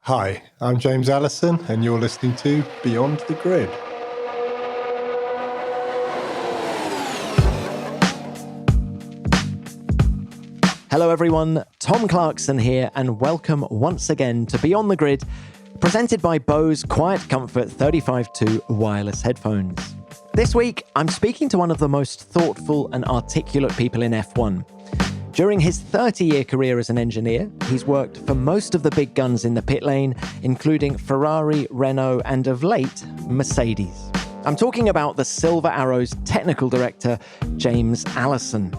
Hi, I'm James Allison, and you're listening to Beyond the Grid. Hello everyone, Tom Clarkson here, and welcome once again to Beyond the Grid, presented by Bose Quiet Comfort 35.2 wireless headphones. This week, I'm speaking to one of the most thoughtful and articulate people in F1. During his 30-year career as an engineer, he's worked for most of the big guns in the pit lane, including Ferrari, Renault, and of late, Mercedes. I'm talking about the Silver Arrow's technical director, James Allison.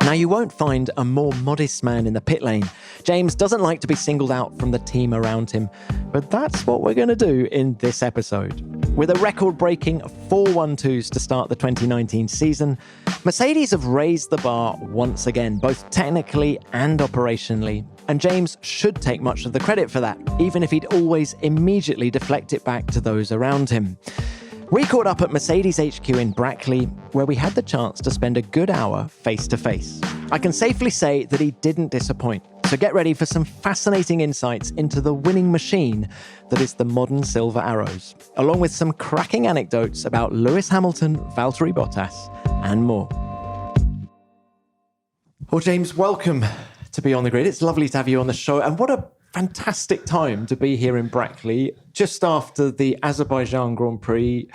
Now, you won't find a more modest man in the pit lane. James doesn't like to be singled out from the team around him, but that's what we're going to do in this episode. With a record-breaking 4-1-2s to start the 2019 season, Mercedes have raised the bar once again, both technically and operationally, and James should take much of the credit for that, even if he'd always immediately deflect it back to those around him. We caught up at Mercedes HQ in Brackley, where we had the chance to spend a good hour face-to-face. I can safely say that he didn't disappoint, so get ready for some fascinating insights into the winning machine that is the modern Silver Arrows, along with some cracking anecdotes about Lewis Hamilton, Valtteri Bottas, and more. Well, James, welcome to Be On The Grid. It's lovely to have you on the show, and what a fantastic time to be here in Brackley, just after the Azerbaijan Grand Prix.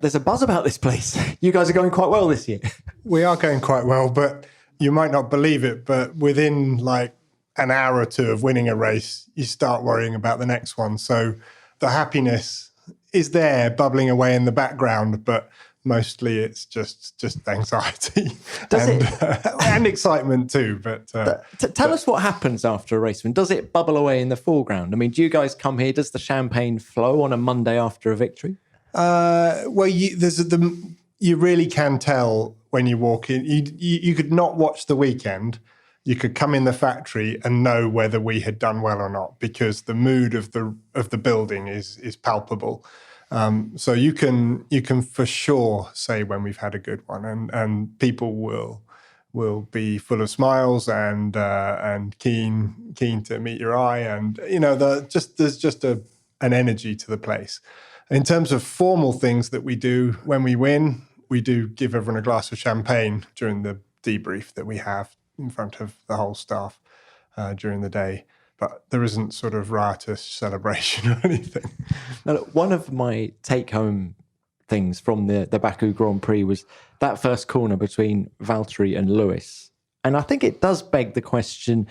There's a buzz about this place. You guys are going quite well this year. We are going quite well, but you might not believe it, but within like an hour or two of winning a race, you start worrying about the next one. So the happiness is there, bubbling away in the background, but mostly it's just anxiety and excitement too. But tell us what happens after a race. And does it bubble away in the foreground? I mean, do you guys come here? Does the champagne flow on a Monday after a victory? Well, you really can tell when you walk in. You could not watch the weekend. You could come in the factory and know whether we had done well or not, because the mood of the building is palpable. So you can for sure say when we've had a good one, and people will be full of smiles and keen to meet your eye, and there's just an energy to the place. In terms of formal things that we do when we win, we do give everyone a glass of champagne during the debrief that we have in front of the whole staff during the day. But there isn't sort of riotous celebration or anything. Now, look, one of my take-home things from the Baku Grand Prix was that first corner between Valtteri and Lewis. And I think it does beg the question,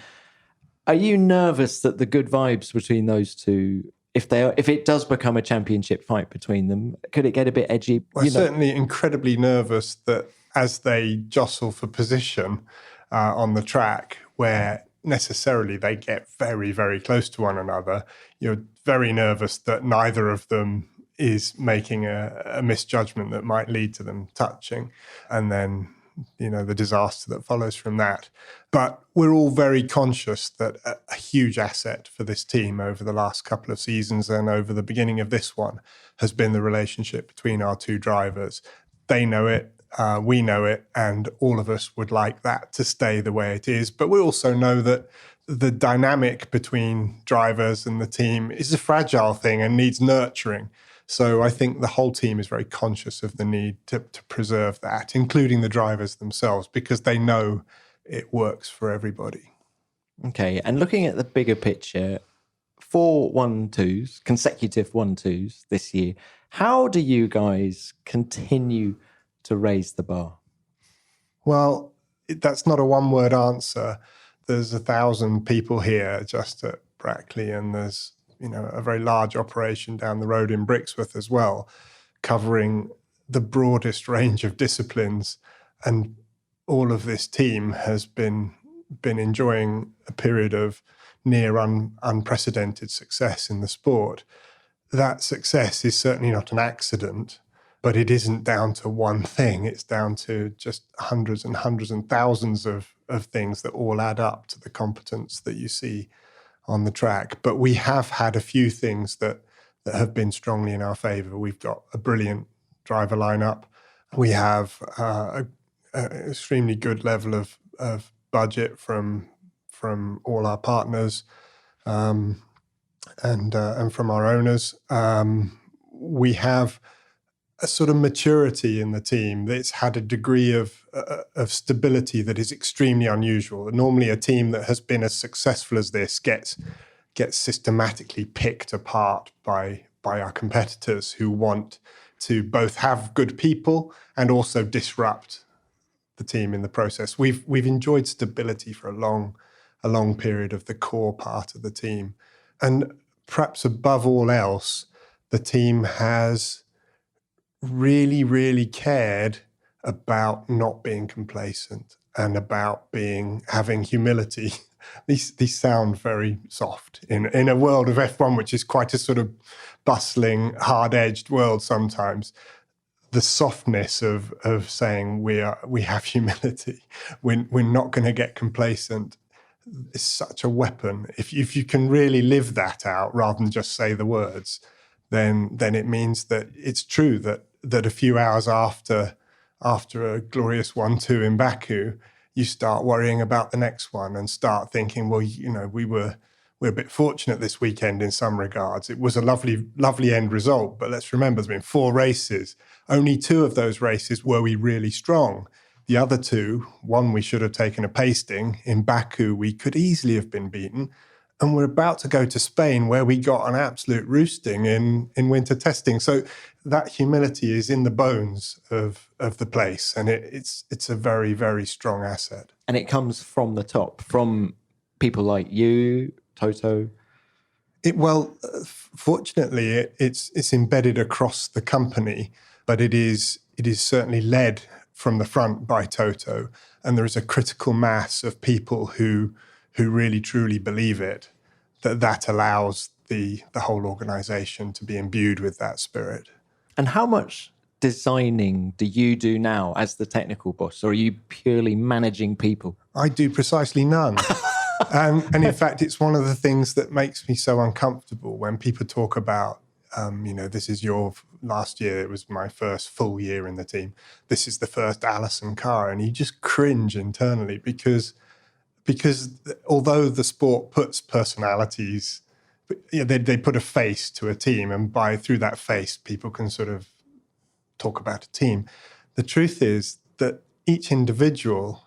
are you nervous that the good vibes between those two, if it does become a championship fight between them, could it get a bit edgy? Well, certainly incredibly nervous that as they jostle for position on the track, where necessarily they get very, very close to one another, you're very nervous that neither of them is making a misjudgment that might lead to them touching, and then the disaster that follows from that. But we're all very conscious that a huge asset for this team over the last couple of seasons and over the beginning of this one has been the relationship between our two drivers. They know it. We know it, and all of us would like that to stay the way it is. But we also know that the dynamic between drivers and the team is a fragile thing and needs nurturing. So I think the whole team is very conscious of the need to preserve that, including the drivers themselves, because they know it works for everybody. Okay, and looking at the bigger picture, 4 1-2s, consecutive 1-2s this year, how do you guys continue to raise the bar? Well, that's not a one-word answer. There's 1,000 people here just at Brackley, and there's a very large operation down the road in Brixworth as well, covering the broadest range of disciplines. And all of this team has been enjoying a period of near unprecedented success in the sport. That success is certainly not an accident, but it isn't down to one thing. It's down to just hundreds and hundreds and thousands of things that all add up to the competence that you see on the track. But we have had a few things that have been strongly in our favour. We've got a brilliant driver lineup. We have an extremely good level of budget from all our partners. and from our owners. We have a sort of maturity in the team that's had a degree of stability that is extremely unusual. Normally, a team that has been as successful as this gets systematically picked apart by our competitors who want to both have good people and also disrupt the team in the process. We've enjoyed stability for a long period of the core part of the team, and perhaps above all else, the team has really, really cared about not being complacent and about having humility. These sound very soft in a world of F1, which is quite a sort of bustling, hard-edged world sometimes. The softness of saying we have humility, we're not going to get complacent, is such a weapon. If you can really live that out rather than just say the words, then it means that it's true that a few hours after a glorious 1-2 in Baku, you start worrying about the next one and start thinking, well, we're a bit fortunate this weekend in some regards. It was a lovely end result, but let's remember there's been 4 races. Only 2 of those races were we really strong. The other 2, one we should have taken a pasting. In Baku, we could easily have been beaten. And we're about to go to Spain, where we got an absolute roosting in winter testing. So that humility is in the bones of the place, and it's a very, very strong asset. And it comes from the top, from people like you, Toto. Fortunately, it's embedded across the company, but it is certainly led from the front by Toto, and there is a critical mass of people who really truly believe it, that allows the whole organization to be imbued with that spirit. And how much designing do you do now as the technical boss, or are you purely managing people? I do precisely none. And in fact, it's one of the things that makes me so uncomfortable when people talk about, this is your last year. It was my first full year in the team. This is the first Allison car. And you just cringe internally because although the sport puts personalities, they put a face to a team, and through that face, people can sort of talk about a team. The truth is that each individual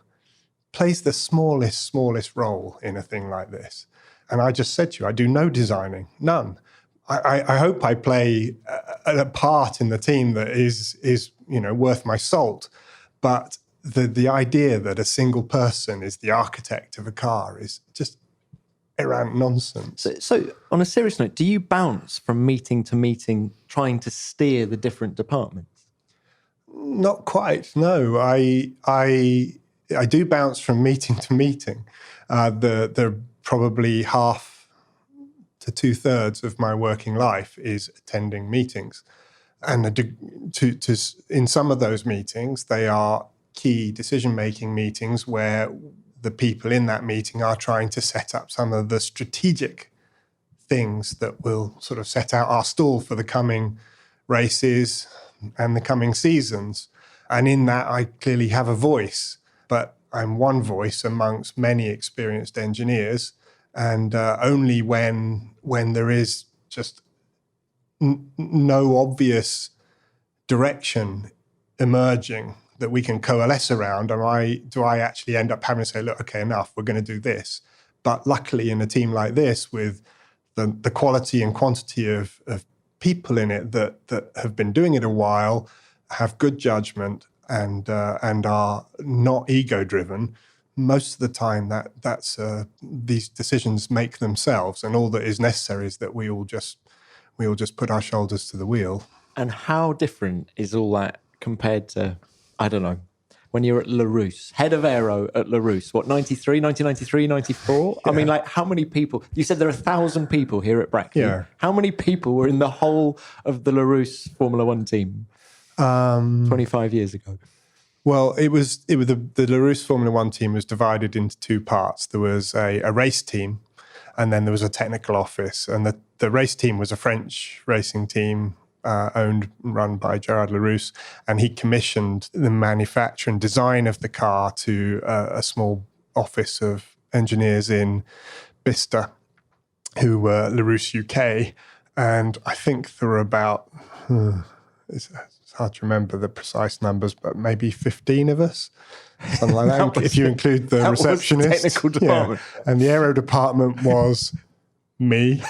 plays the smallest role in a thing like this. And I just said to you, I do no designing, none. I hope I play a part in the team that is worth my salt, but the idea that a single person is the architect of a car is just errant nonsense. So on a serious note, do you bounce from meeting to meeting trying to steer the different departments? Not quite, no. I do bounce from meeting to meeting. They're probably half to 2/3 of my working life is attending meetings. And in some of those meetings, they are key decision-making meetings where the people in that meeting are trying to set up some of the strategic things that will sort of set out our stall for the coming races and the coming seasons. And in that, I clearly have a voice, but I'm one voice amongst many experienced engineers. And only when there is just no obvious direction emerging that we can coalesce around, do I actually end up having to say, look, okay, enough, we're going to do this. But luckily in a team like this, with the quality and quantity of people in it that have been doing it a while, have good judgment and are not ego-driven, most of the time that's these decisions make themselves, and all that is necessary is that we all just put our shoulders to the wheel. And how different is all that compared to, I don't know, when you're at Larousse, head of aero at Larousse, 1993, 94? Yeah. I mean, like, how many people, you said there are 1,000 people here at Brackley. Yeah. How many people were in the whole of the Larousse Formula One team 25 years ago? Well, it was the Larousse Formula One team was divided into 2 parts. There was a race team, and then there was a technical office. And the race team was a French racing team, owned and run by Gerard Larousse, and he commissioned the manufacture and design of the car to a small office of engineers in Bicester. who were Larousse UK. And I think there were about, it's hard to remember the precise numbers, but maybe 15 of us, something like that, if you include the receptionist. Technical department. Yeah. And the aero department was me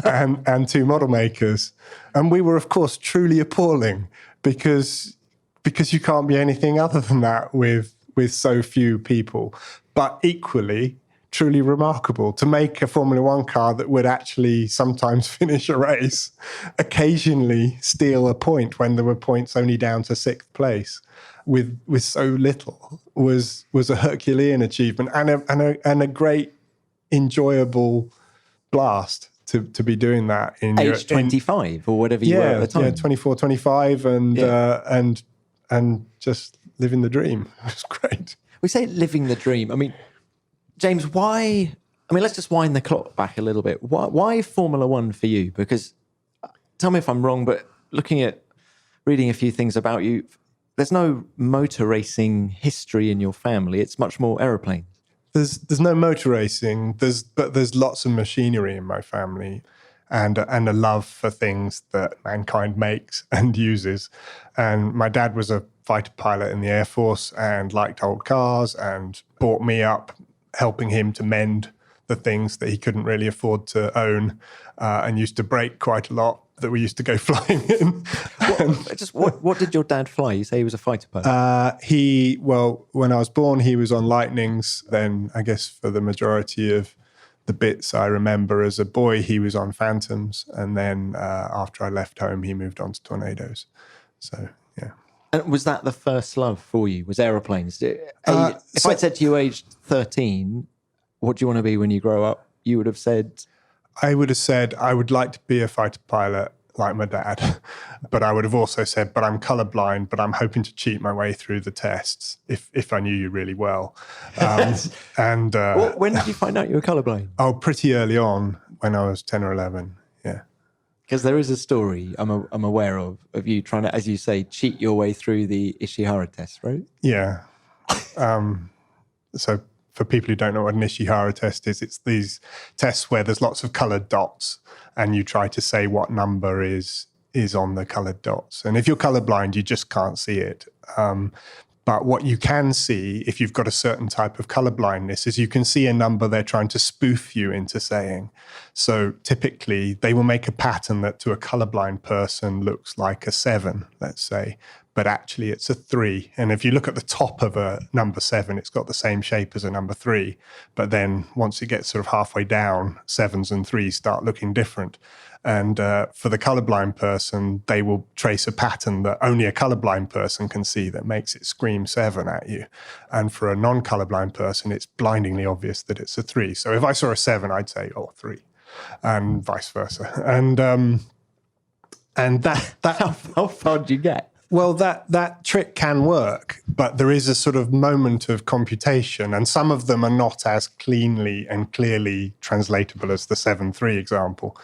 and two model makers. And we were, of course, truly appalling because you can't be anything other than that with so few people. But equally, truly remarkable to make a Formula One car that would actually sometimes finish a race, occasionally steal a point when there were points only down to sixth place with so little was a Herculean achievement and a great, enjoyable blast to be doing that in age 25 or whatever you were at the time. Yeah, 24, 25 and just living the dream. It was great. We say living the dream. I mean, James, why? I mean, let's just wind the clock back a little bit. Why Formula One for you? Because tell me if I'm wrong, but reading a few things about you, there's no motor racing history in your family. It's much more aeroplanes. There's no motor racing. But there's lots of machinery in my family, and a love for things that mankind makes and uses. And my dad was a fighter pilot in the Air Force and liked old cars and brought me up, helping him to mend the things that he couldn't really afford to own, and used to break quite a lot that we used to go flying in. What did your dad fly? You say he was a fighter pilot? When I was born, he was on Lightnings. Then I guess for the majority of the bits I remember as a boy, he was on Phantoms. And then after I left home, he moved on to Tornadoes. So, yeah. And was that the first love for you? Was aeroplanes? If I'd said to you aged 13, what do you want to be when you grow up? You would have said... I would have said I would like to be a fighter pilot like my dad. But I would have also said, but I'm colorblind, but I'm hoping to cheat my way through the tests if I knew you really well. When did you find out you were colorblind? Oh, pretty early on when I was 10 or 11, yeah. Because there is a story I'm aware of you trying to, as you say, cheat your way through the Ishihara test, right? Yeah. So for people who don't know what an Ishihara test is, it's these tests where there's lots of colored dots and you try to say what number is on the colored dots. And if you're colorblind, you just can't see it. But what you can see, if you've got a certain type of colorblindness, is you can see a number they're trying to spoof you into saying. So typically, they will make a pattern that to a colorblind person looks like a 7, let's say, but actually it's a 3. And if you look at the top of a number 7, it's got the same shape as a number 3. But then once it gets sort of halfway down, 7s and 3s start looking different. And for the colorblind person, they will trace a pattern that only a colorblind person can see that makes it scream 7 at you. And for a non-colorblind person, it's blindingly obvious that it's a 3. So if I saw a 7, I'd say, oh, 3, and vice versa. And that how far do you get? Well, that trick can work, but there is a sort of moment of computation, and some of them are not as cleanly and clearly translatable as the 7-3 example.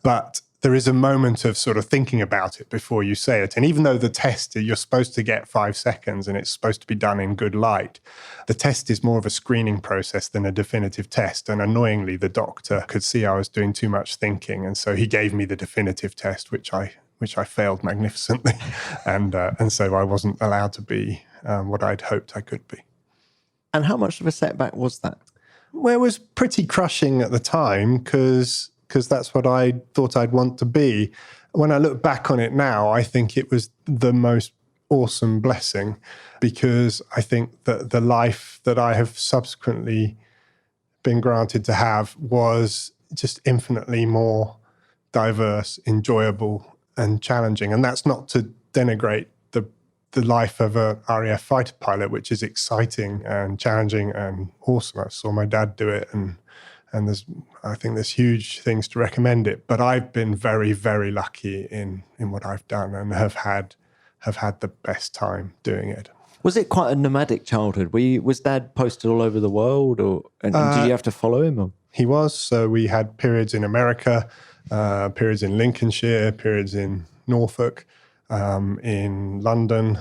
But there is a moment of sort of thinking about it before you say it. And even though the test, you're supposed to get 5 seconds and it's supposed to be done in good light, the test is more of a screening process than a definitive test. And annoyingly, the doctor could see I was doing too much thinking. And so he gave me the definitive test, which I failed magnificently. And so I wasn't allowed to be what I'd hoped I could be. And how much of a setback was that? Well, it was pretty crushing at the time because that's what I thought I'd want to be. When I look back on it now, I think it was the most awesome blessing, because I think that the life that I have subsequently been granted to have was just infinitely more diverse, enjoyable, and challenging. And that's not to denigrate the life of a RAF fighter pilot, which is exciting and challenging and awesome. I saw my dad do it, and I think there's huge things to recommend it. But I've been very, very lucky in what I've done and have had the best time doing it. Was it quite a nomadic childhood? Was Dad posted all over the world, and did you have to follow him? Or? He was. So we had periods in America, periods in Lincolnshire, periods in Norfolk, in London,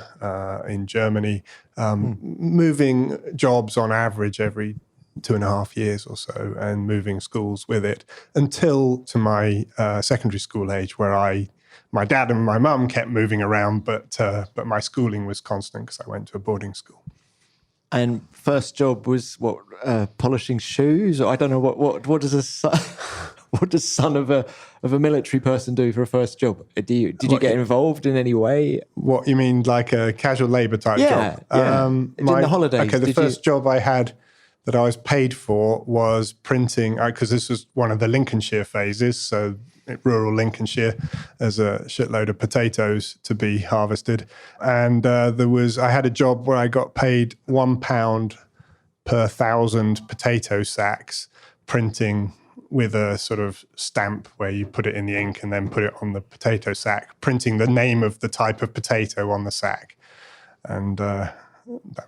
in Germany, moving jobs on average every 2.5 years or so, and moving schools with it until to my secondary school age, where my dad and my mum kept moving around, but my schooling was constant because I went to a boarding school. And first job was what, polishing shoes? Or I don't know what does son of a military person do for a first job? Did you get involved in any way? What you mean, like a casual labour type job? Yeah. In the holidays. Okay, the first job I had that I was paid for was printing, because this was one of the Lincolnshire phases, so rural Lincolnshire, there's a shitload of potatoes to be harvested. And I had a job where I got paid £1 per 1,000 potato sacks, printing with a sort of stamp where you put it in the ink and then put it on the potato sack, printing the name of the type of potato on the sack. And that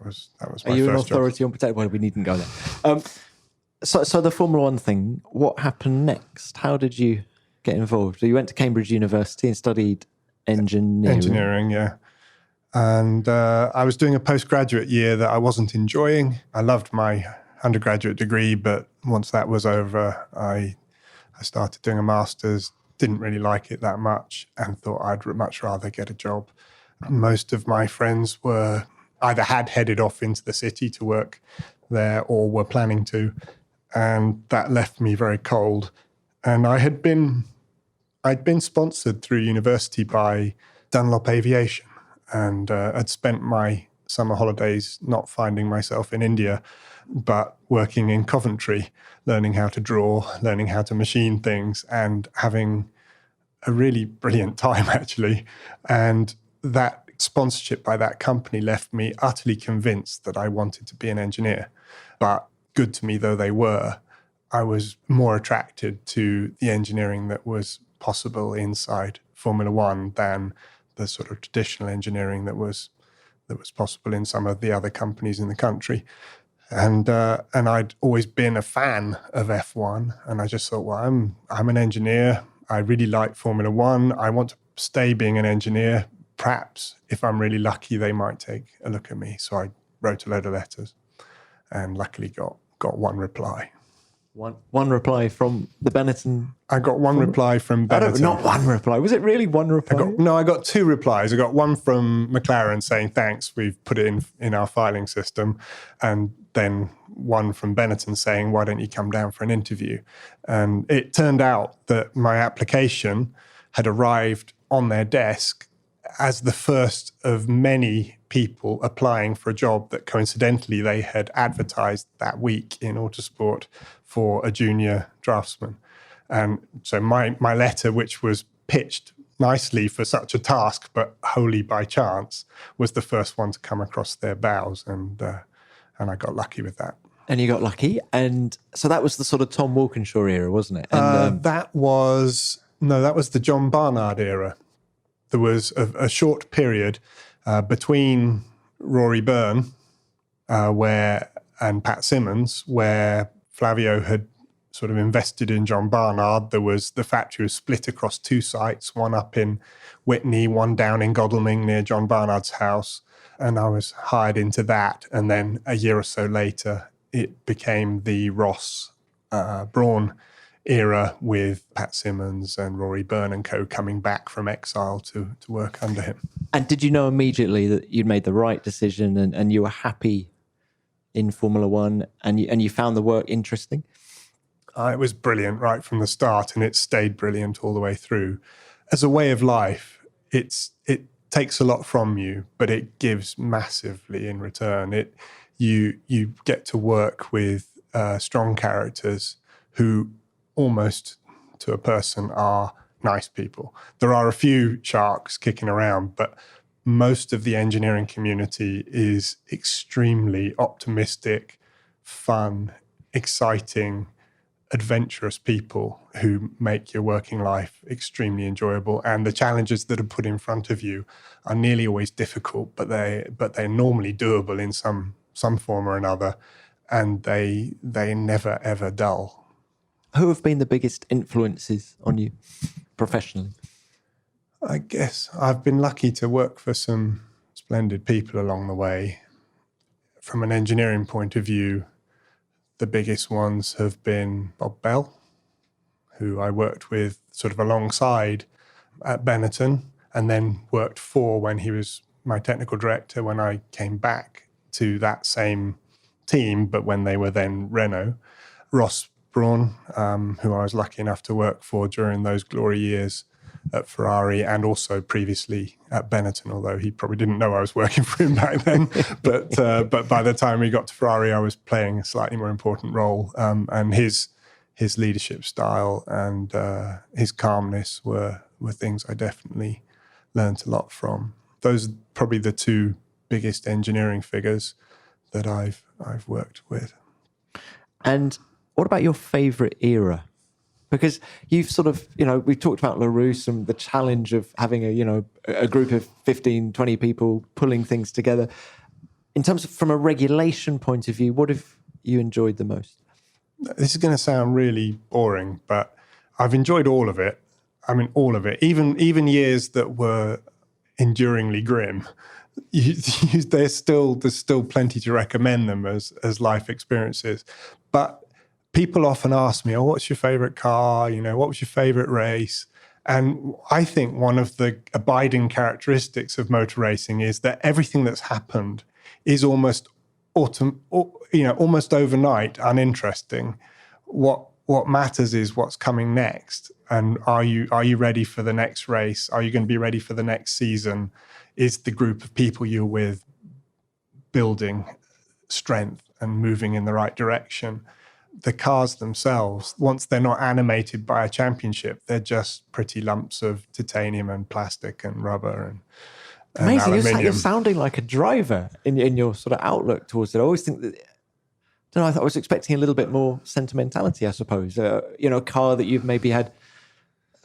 was my first job. Are you an authority on potato? Well, we needn't go there. So the Formula One thing, what happened next? How did you get involved? So you went to Cambridge University and studied engineering. Engineering, yeah. And I was doing a postgraduate year that I wasn't enjoying. I loved my undergraduate degree, but once that was over, I started doing a master's, didn't really like it that much, and thought I'd much rather get a job. Most of my friends were either had headed off into the city to work there or were planning to, and that left me very cold. And I'd been sponsored through university by Dunlop Aviation, and I'd spent my summer holidays not finding myself in India, but working in Coventry, learning how to draw, learning how to machine things, and having a really brilliant time, actually. And that sponsorship by that company left me utterly convinced that I wanted to be an engineer. But good to me though they were, I was more attracted to the engineering that was possible inside Formula One than the sort of traditional engineering that was possible in some of the other companies in the country. And I'd always been a fan of F1, and I just thought, well, I'm an engineer. I really like Formula One. I want to stay being an engineer. Perhaps if I'm really lucky, they might take a look at me. So I wrote a load of letters, and luckily got one reply. One reply from the Benetton? I got one reply from Benetton. Not one reply. Was it really one reply? I got two replies. I got one from McLaren saying, thanks, we've put it in our filing system. And then one from Benetton saying, why don't you come down for an interview? And it turned out that my application had arrived on their desk as the first of many people applying for a job that coincidentally they had advertised that week in Autosport for a junior draftsman. And so my letter, which was pitched nicely for such a task, but wholly by chance, was the first one to come across their bows. And I got lucky with that. And you got lucky. And so that was the sort of Tom Walkinshaw era, wasn't it? And, that was the John Barnard era. There was a short period between Rory Byrne and Pat Simmons, where Flavio had sort of invested in John Barnard. The factory was split across two sites, one up in Whitney, one down in Godalming near John Barnard's house. And I was hired into that. And then a year or so later, it became the Ross Brawn era with Pat Simmons and Rory Byrne and co coming back from exile to work under him. And did you know immediately that you'd made the right decision and you were happy in Formula One and you found the work interesting? It was brilliant right from the start, and it stayed brilliant all the way through. As a way of life, it takes a lot from you, but it gives massively in return. You get to work with strong characters who almost to a person are nice people. There are a few sharks kicking around, but most of the engineering community is extremely optimistic, fun, exciting, adventurous people who make your working life extremely enjoyable. And the challenges that are put in front of you are nearly always difficult, but they're normally doable in some form or another, and they never ever dull. Who have been the biggest influences on you professionally? I guess I've been lucky to work for some splendid people along the way. From an engineering point of view, the biggest ones have been Bob Bell, who I worked with sort of alongside at Benetton, and then worked for when he was my technical director when I came back to that same team, but when they were then Renault. Ross Brawn, who I was lucky enough to work for during those glory years at Ferrari and also previously at Benetton, although he probably didn't know I was working for him back then. But by the time we got to Ferrari, I was playing a slightly more important role. And his leadership style and his calmness were things I definitely learned a lot from. Those are probably the two biggest engineering figures that I've worked with. And what about your favourite era? Because you've sort of, we've talked about Larousse and the challenge of having a group of 15, 20 people pulling things together. In terms of from a regulation point of view, what have you enjoyed the most? This is going to sound really boring, but I've enjoyed all of it. I mean, all of it. Even years that were enduringly grim, there's still plenty to recommend them as life experiences. But people often ask me, what's your favorite car? What was your favorite race? And I think one of the abiding characteristics of motor racing is that everything that's happened is almost overnight uninteresting. What matters is what's coming next. And are you ready for the next race? Are you going to be ready for the next season? Is the group of people you're with building strength and moving in the right direction? The cars themselves, once they're not animated by a championship, they're just pretty lumps of titanium and plastic and rubber and amazing. aluminium. You're sounding like a driver in your sort of outlook towards it. I always think that, I was expecting a little bit more sentimentality, I suppose. A car that you've maybe had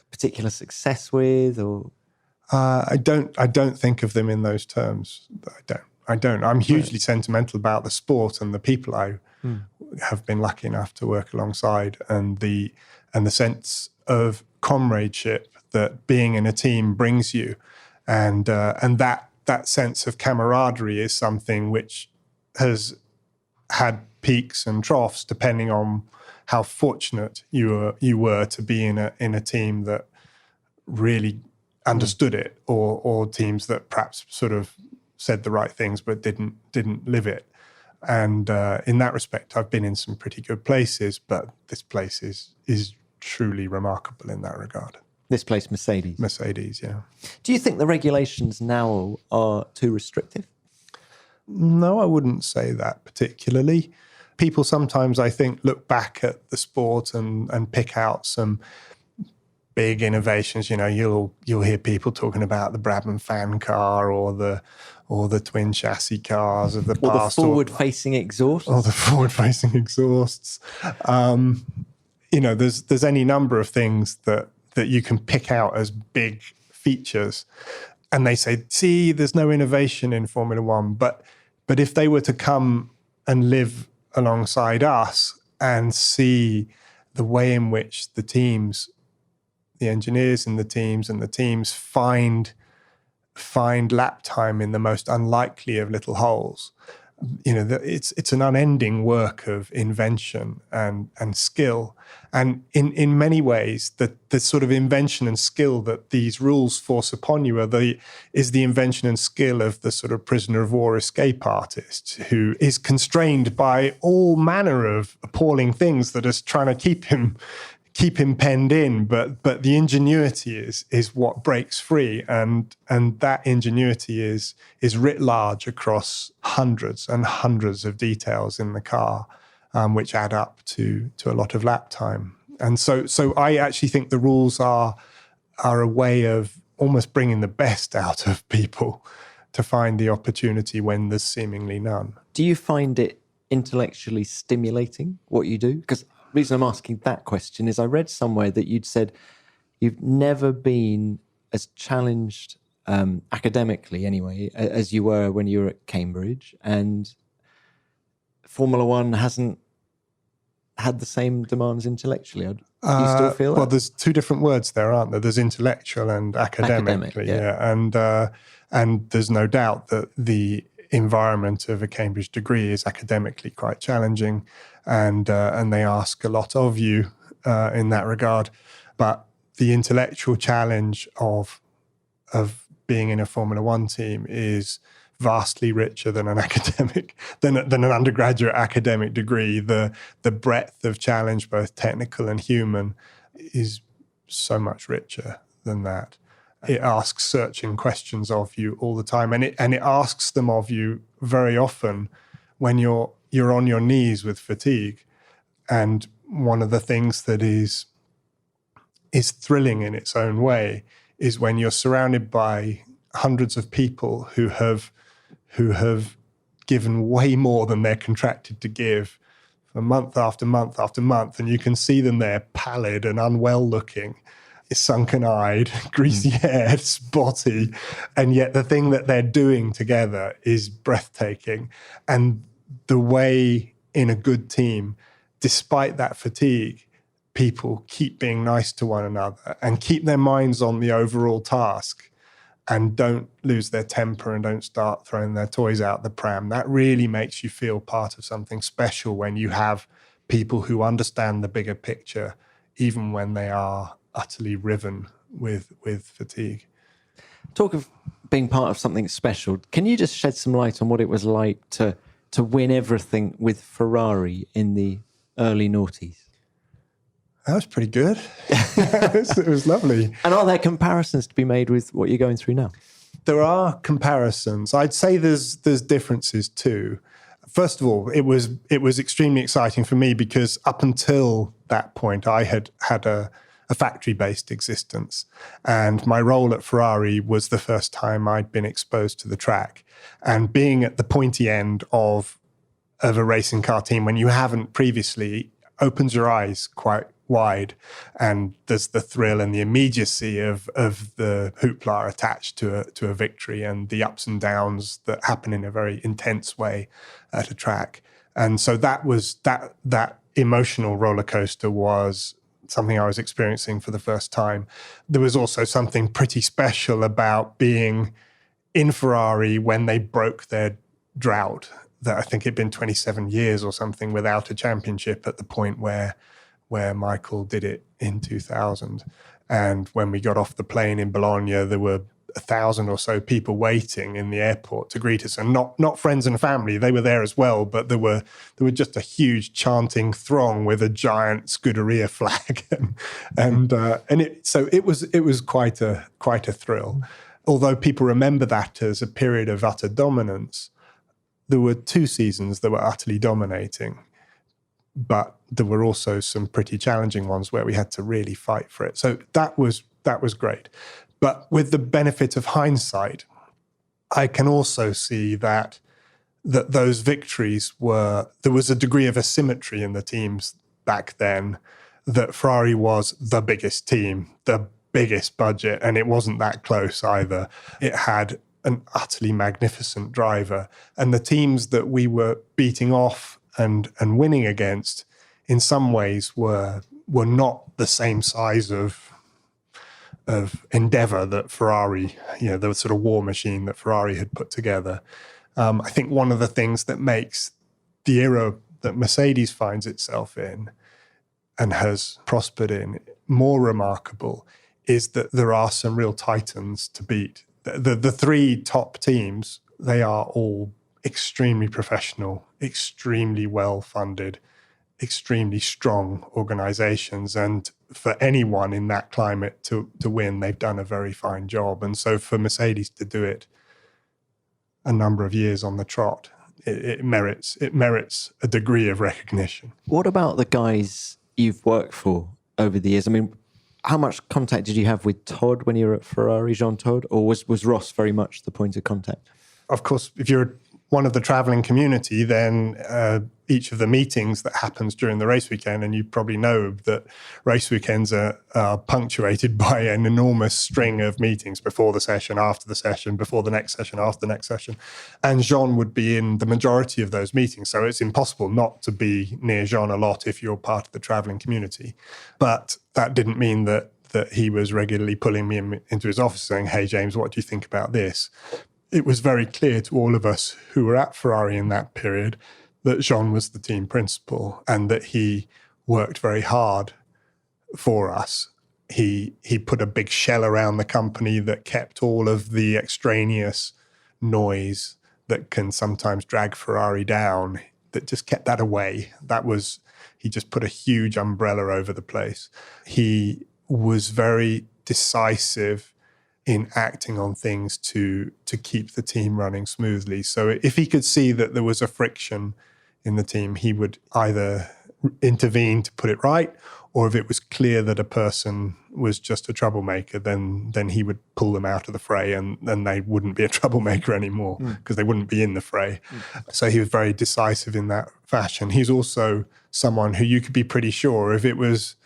particular success with, or I don't think of them in those terms. I don't. I'm hugely sentimental about the sport and the people I have been lucky enough to work alongside, and the sense of comradeship that being in a team brings you, and that sense of camaraderie is something which has had peaks and troughs depending on how fortunate you were to be in a team that really understood it, or teams that perhaps sort of said the right things but didn't live it. And in that respect, I've been in some pretty good places, but this place is truly remarkable in that regard. This place, Mercedes? Mercedes, yeah. Do you think the regulations now are too restrictive? No, I wouldn't say that particularly. People sometimes, I think, look back at the sport and pick out some big innovations. You'll hear people talking about the Brabham fan car or the twin chassis cars of the past, or the forward-facing exhausts, or the forward-facing exhausts. There's any number of things that you can pick out as big features, and they say, "See, there's no innovation in Formula One." But if they were to come and live alongside us and see the way in which the teams, the engineers in the teams and the teams find lap time in the most unlikely of little holes, it's an unending work of invention and skill. And in many ways, the sort of invention and skill that these rules force upon you is the invention and skill of the sort of prisoner of war escape artist who is constrained by all manner of appalling things that are trying to keep him penned in, but the ingenuity is what breaks free, and that ingenuity is writ large across hundreds and hundreds of details in the car, which add up to a lot of lap time. And so I actually think the rules are a way of almost bringing the best out of people to find the opportunity when there's seemingly none. Do you find it intellectually stimulating, what you do? Because the reason I'm asking that question is I read somewhere that you'd said you've never been as challenged academically, anyway, as you were when you were at Cambridge, and Formula One hasn't had the same demands intellectually. Do you still feel that? Well, there's two different words there, aren't there? There's intellectual and academically. Yeah. And there's no doubt that the environment of a Cambridge degree is academically quite challenging. and they ask a lot of you in that regard. But the intellectual challenge of being in a Formula One team is vastly richer than an academic, than an undergraduate academic degree. The breadth of challenge, both technical and human, is so much richer than that. It asks searching questions of you all the time, and it asks them of you very often when you're on your knees with fatigue. And one of the things that is thrilling in its own way is when you're surrounded by hundreds of people who have given way more than they're contracted to give for month after month after month, and you can see them there pallid and unwell looking, sunken-eyed, greasy-haired, spotty, and yet the thing that they're doing together is breathtaking. And the way in a good team, despite that fatigue, people keep being nice to one another and keep their minds on the overall task and don't lose their temper and don't start throwing their toys out the pram. That really makes you feel part of something special when you have people who understand the bigger picture, even when they are utterly riven with fatigue. Talk of being part of something special. Can you just shed some light on what it was like to win everything with Ferrari in the early noughties? That was pretty good. It was lovely. And are there comparisons to be made with what you're going through now? There are comparisons. I'd say there's differences too. First of all, it was extremely exciting for me because up until that point, I had a factory-based existence, and my role at Ferrari was the first time I'd been exposed to the track. And being at the pointy end of a racing car team when you haven't previously opens your eyes quite wide, and there's the thrill and the immediacy of the hoopla attached to a victory and the ups and downs that happen in a very intense way at a track. And so that emotional roller coaster was something I was experiencing for the first time. There was also something pretty special about being in Ferrari when they broke their drought, that I think it'd been 27 years or something without a championship at the point where Michael did it in 2000. And when we got off the plane in Bologna, there were 1,000 or so people waiting in the airport to greet us, and not friends and family. They were there as well, but there were just a huge chanting throng with a giant Scuderia flag, so it was quite a thrill. Although people remember that as a period of utter dominance, there were 2 seasons that were utterly dominating. But there were also some pretty challenging ones where we had to really fight for it. So that was great. But with the benefit of hindsight, I can also see that those victories there was a degree of asymmetry in the teams back then, that Ferrari was the biggest team, the biggest budget, and it wasn't that close either. It had an utterly magnificent driver. And the teams that we were beating off and winning against, in some ways, were not the same size of endeavor that Ferrari, the sort of war machine that Ferrari had put together. I think one of the things that makes the era that Mercedes finds itself in and has prospered in more remarkable is that there are some real titans to beat. The 3 top teams, they are all extremely professional, extremely well-funded, extremely strong organizations. And for anyone in that climate to win, they've done a very fine job. And so for Mercedes to do it a number of years on the trot, it merits a degree of recognition. What about the guys you've worked for over the years? I mean, how much contact did you have with Todd when you were at Ferrari, Jean Todt, or was Ross very much the point of contact? Of course, if you're one of the traveling community, then each of the meetings that happens during the race weekend, and you probably know that race weekends are punctuated by an enormous string of meetings before the session, after the session, before the next session, after the next session. And Jean would be in the majority of those meetings. So it's impossible not to be near Jean a lot if you're part of the traveling community. But that didn't mean that he was regularly pulling me into his office saying, "Hey, James, what do you think about this?" It was very clear to all of us who were at Ferrari in that period that Jean was the team principal and that he worked very hard for us. He put a big shell around the company that kept all of the extraneous noise that can sometimes drag Ferrari down, that just kept that away. He just put a huge umbrella over the place. He was very decisive in acting on things to keep the team running smoothly. So if he could see that there was a friction in the team, he would either intervene to put it right, or if it was clear that a person was just a troublemaker, then he would pull them out of the fray, and then they wouldn't be a troublemaker anymore because they wouldn't be in the fray. So he was very decisive in that fashion. He's also someone who you could be pretty sure if it was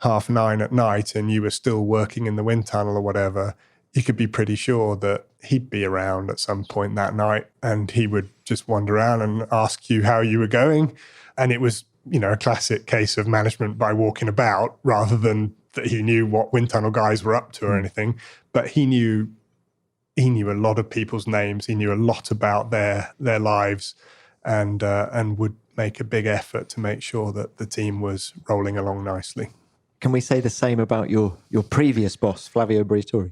9:30 at night and you were still working in the wind tunnel or whatever, you could be pretty sure that he'd be around at some point that night, and he would just wander around and ask you how you were going. And it was, a classic case of management by walking about rather than that he knew what wind tunnel guys were up to or anything. But he knew a lot of people's names. He knew a lot about their lives, and would make a big effort to make sure that the team was rolling along nicely. Can we say the same about your previous boss, Flavio Briatore?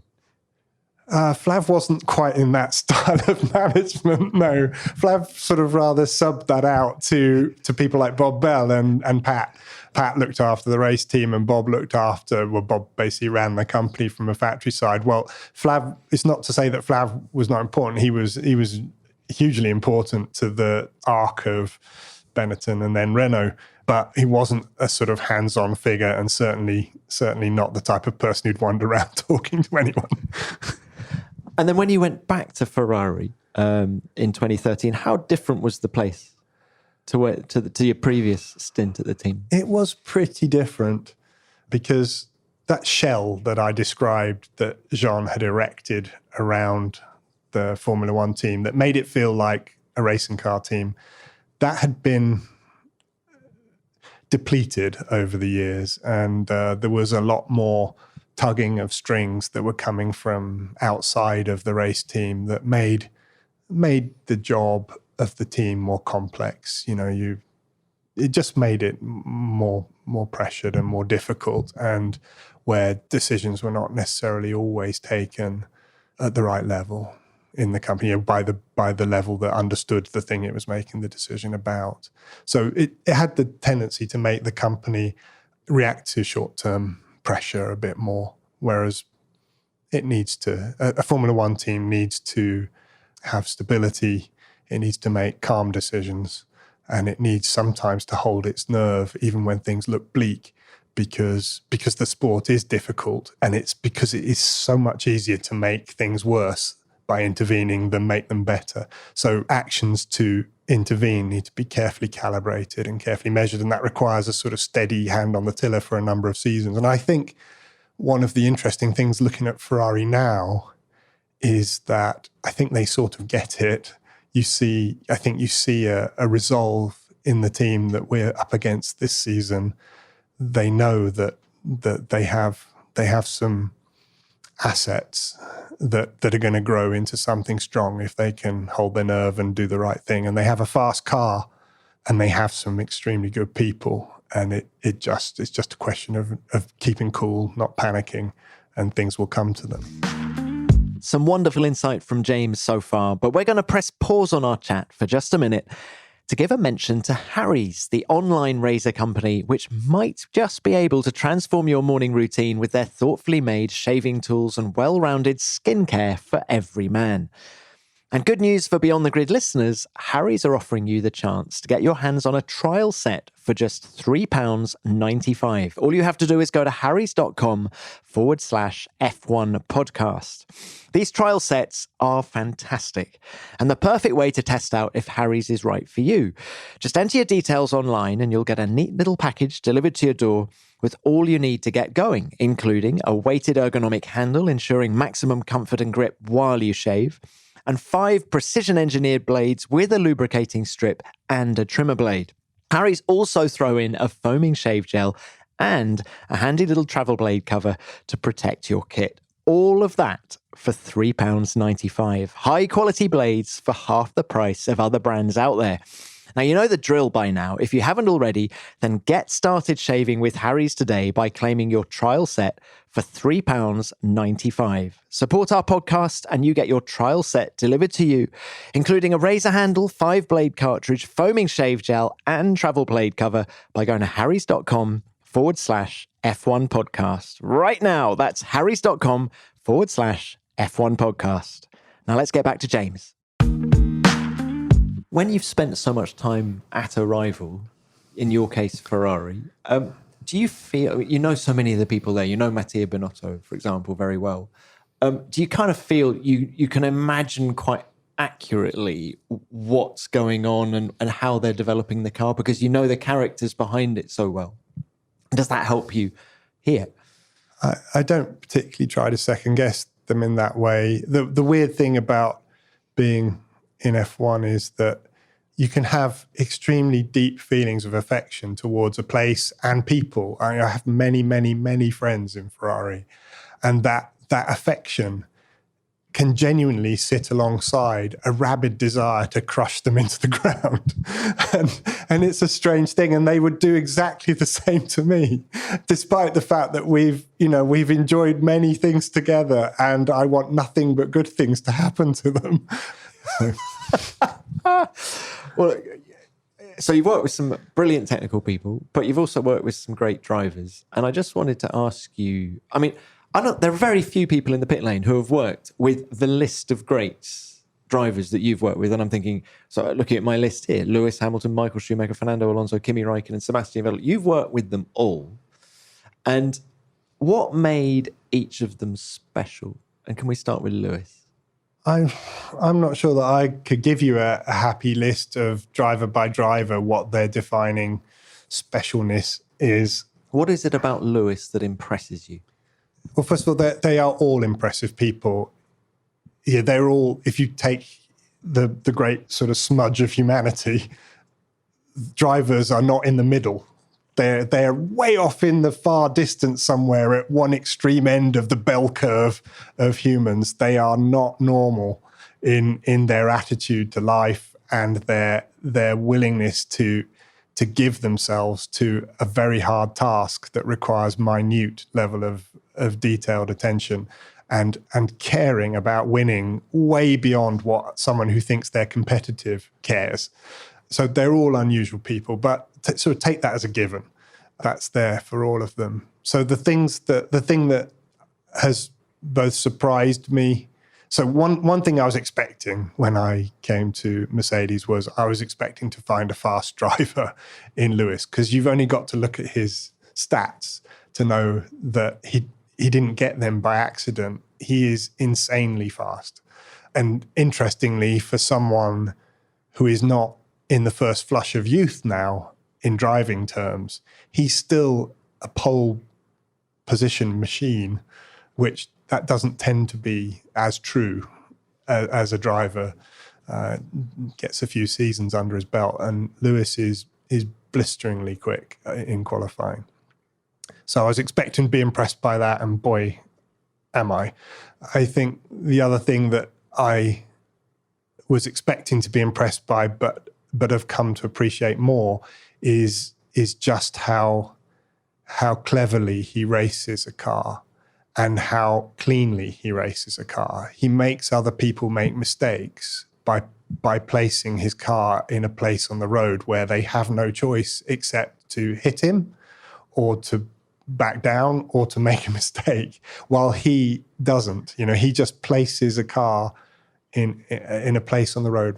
Flav wasn't quite in that style of management, no. Flav sort of rather subbed that out to people like Bob Bell and Pat. Pat looked after the race team and Bob Bob basically ran the company from a factory side. Well, Flav, it's not to say that Flav was not important. He was hugely important to the arc of Benetton and then Renault, but he wasn't a sort of hands-on figure, and certainly not the type of person who'd wander around talking to anyone. And then when you went back to Ferrari in 2013, how different was the place to your previous stint at the team? It was pretty different, because that shell that I described that Jean had erected around the Formula One team that made it feel like a racing car team, that had been depleted over the years, and there was a lot more tugging of strings that were coming from outside of the race team that made the job of the team more complex. It just made it more pressured and more difficult, and where decisions were not necessarily always taken at the right level in the company, by the level that understood the thing it was making the decision about. So it had the tendency to make the company react to short-term pressure a bit more, whereas a Formula One team needs to have stability, it needs to make calm decisions, and it needs sometimes to hold its nerve even when things look bleak, because the sport is difficult, and it's because it is so much easier to make things worse by intervening than make them better. So actions to intervene need to be carefully calibrated and carefully measured, and that requires a sort of steady hand on the tiller for a number of seasons. And I think one of the interesting things looking at Ferrari now is that I think they sort of get it. I think you see a resolve in the team that we're up against this season. They know that they have some assets that are going to grow into something strong if they can hold their nerve and do the right thing. And they have a fast car, and they have some extremely good people. And it's just a question of keeping cool, not panicking, and things will come to them. Some wonderful insight from James so far, but we're going to press pause on our chat for just a minute to give a mention to Harry's, the online razor company, which might just be able to transform your morning routine with their thoughtfully made shaving tools and well-rounded skincare for every man. And good news for Beyond the Grid listeners, Harry's are offering you the chance to get your hands on a trial set for just £3.95. All you have to do is go to harrys.com/F1 podcast. These trial sets are fantastic and the perfect way to test out if Harry's is right for you. Just enter your details online and you'll get a neat little package delivered to your door with all you need to get going, including a weighted ergonomic handle ensuring maximum comfort and grip while you shave, and 5 precision-engineered blades with a lubricating strip and a trimmer blade. Harry's also throw in a foaming shave gel and a handy little travel blade cover to protect your kit. All of that for £3.95. High-quality blades for half the price of other brands out there. Now, you know the drill by now. If you haven't already, then get started shaving with Harry's today by claiming your trial set for £3.95. Support our podcast and you get your trial set delivered to you, including a razor handle, 5-blade cartridge, foaming shave gel, and travel blade cover by going to harrys.com/F1 podcast. Right now, that's harrys.com/F1 podcast. Now let's get back to James. When you've spent so much time at a rival, in your case, Ferrari, do you feel, you know so many of the people there, you know Mattia Binotto, for example, very well. Do you kind of feel you can imagine quite accurately what's going on and how they're developing the car because you know the characters behind it so well? Does that help you here? I don't particularly try to second guess them in that way. The weird thing about being in F1 is that you can have extremely deep feelings of affection towards a place and people. I have many, many, many friends in Ferrari, and that affection can genuinely sit alongside a rabid desire to crush them into the ground. And it's a strange thing. And they would do exactly the same to me, despite the fact that we've enjoyed many things together and I want nothing but good things to happen to them. Well, so you've worked with some brilliant technical people, but you've also worked with some great drivers. And I just wanted to ask you, there are very few people in the pit lane who have worked with the list of greats drivers that you've worked with. And I'm thinking, so looking at my list here, Lewis Hamilton, Michael Schumacher, Fernando Alonso, Kimi Räikkönen, Sebastian Vettel, you've worked with them all. And what made each of them special? And can we start with Lewis? I'm not sure that I could give you a happy list of driver by driver what their defining specialness is. What is it about Lewis that impresses you? Well, first of all, they are all impressive people. Yeah, they're all, if you take the great sort of smudge of humanity, drivers are not in the middle. They're way off in the far distance somewhere at one extreme end of the bell curve of humans. They are not normal in their attitude to life and their willingness to give themselves to a very hard task that requires minute level of detailed attention and caring about winning way beyond what someone who thinks they're competitive cares. So they're all unusual people, but sort of take that as a given. That's there for all of them. So the thing that has both surprised me. So one thing I was expecting when I came to Mercedes was I was expecting to find a fast driver in Lewis, because you've only got to look at his stats to know that he didn't get them by accident. He is insanely fast. And interestingly, for someone who is not in the first flush of youth now, in driving terms, he's still a pole position machine, which that doesn't tend to be as true as a driver gets a few seasons under his belt. And Lewis is blisteringly quick in qualifying. So I was expecting to be impressed by that, and boy, am I. I think the other thing that I was expecting to be impressed by, but have come to appreciate more, is just how cleverly he races a car and how cleanly he races a car. He makes other people make mistakes by placing his car in a place on the road where they have no choice except to hit him or to back down or to make a mistake, while he doesn't. He just places a car in a place on the road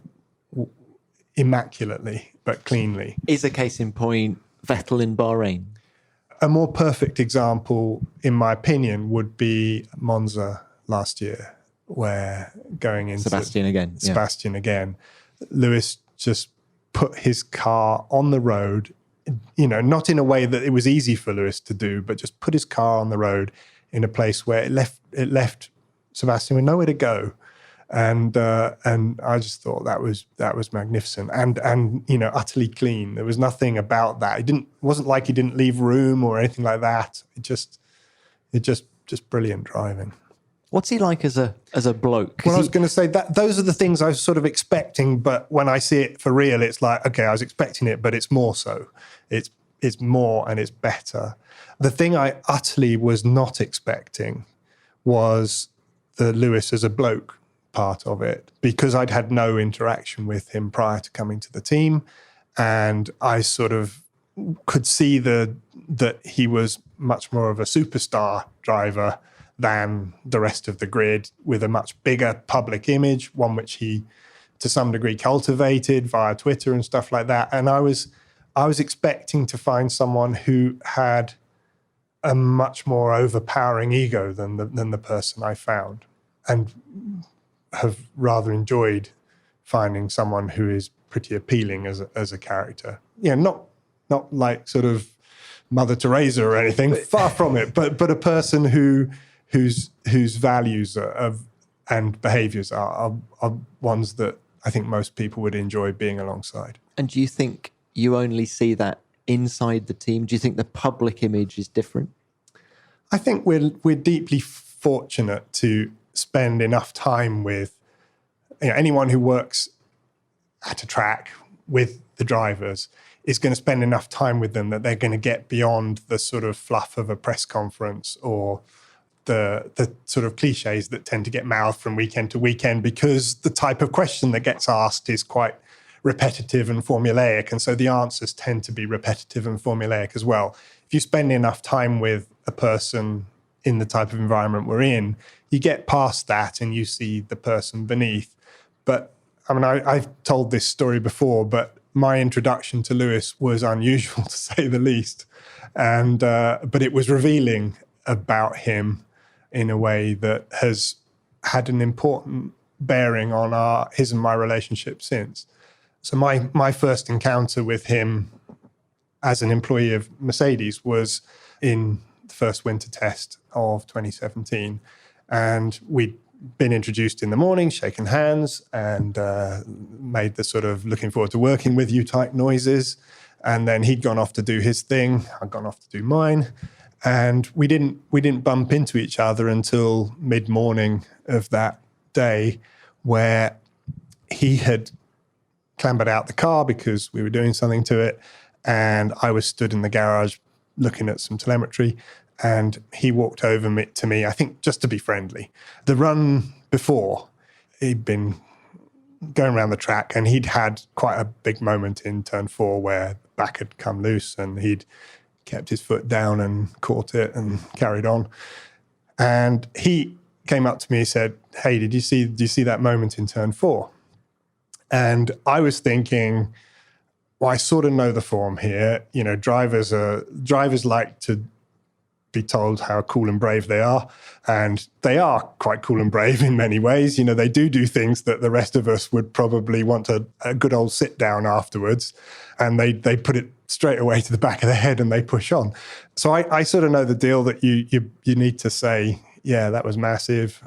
immaculately but cleanly. Is a case in point Vettel in Bahrain? A more perfect example, in my opinion, would be Monza last year, where going into Sebastian again, Lewis just put his car on the road, not in a way that it was easy for Lewis to do, but just put his car on the road in a place where it left Sebastian with nowhere to go. And I just thought that was magnificent and utterly clean. There was nothing about that. It wasn't like he didn't leave room or anything like that. It just brilliant driving. What's he like as a bloke? Well, I was going to say that those are the things I was sort of expecting, but when I see it for real, it's like, okay, I was expecting it, but it's more so. It's more and it's better. The thing I utterly was not expecting was the Lewis as a bloke part of it, because I'd had no interaction with him prior to coming to the team, and I sort of could see that he was much more of a superstar driver than the rest of the grid, with a much bigger public image, one which he to some degree cultivated via Twitter and stuff like that. And I was expecting to find someone who had a much more overpowering ego than the person I found, and have rather enjoyed finding someone who is pretty appealing as a character. Yeah, not like sort of Mother Teresa or anything, far from it, but a person whose values and behaviours are ones that I think most people would enjoy being alongside. And do you think you only see that inside the team? Do you think the public image is different? I think we're deeply fortunate to spend enough time with anyone who works at a track with the drivers is going to spend enough time with them that they're going to get beyond the sort of fluff of a press conference or the sort of cliches that tend to get mouthed from weekend to weekend, because the type of question that gets asked is quite repetitive and formulaic. And so the answers tend to be repetitive and formulaic as well. If you spend enough time with a person in the type of environment we're in, you get past that and you see the person beneath. But I mean, I've told this story before, but my introduction to Lewis was unusual to say the least. And but it was revealing about him in a way that has had an important bearing on his and my relationship since. So my first encounter with him as an employee of Mercedes was in the first winter test of 2017. And we'd been introduced in the morning, shaken hands, and made the sort of looking forward to working with you type noises. And then he'd gone off to do his thing. I'd gone off to do mine. And we didn't bump into each other until mid-morning of that day, where he had clambered out the car because we were doing something to it. And I was stood in the garage looking at some telemetry. And he walked over to me, I think just to be friendly. The run before, he'd been going around the track and he'd had quite a big moment in turn 4 where the back had come loose and he'd kept his foot down and caught it and carried on. And he came up to me and said, "Hey, did you see that moment in turn 4? And I was thinking, well, I sort of know the form here. You know, drivers like to be told how cool and brave they are, and they are quite cool and brave in many ways. You know, they do things that the rest of us would probably want a good old sit down afterwards, and they put it straight away to the back of the head and they push on. So I sort of know the deal that you need to say, yeah, that was massive.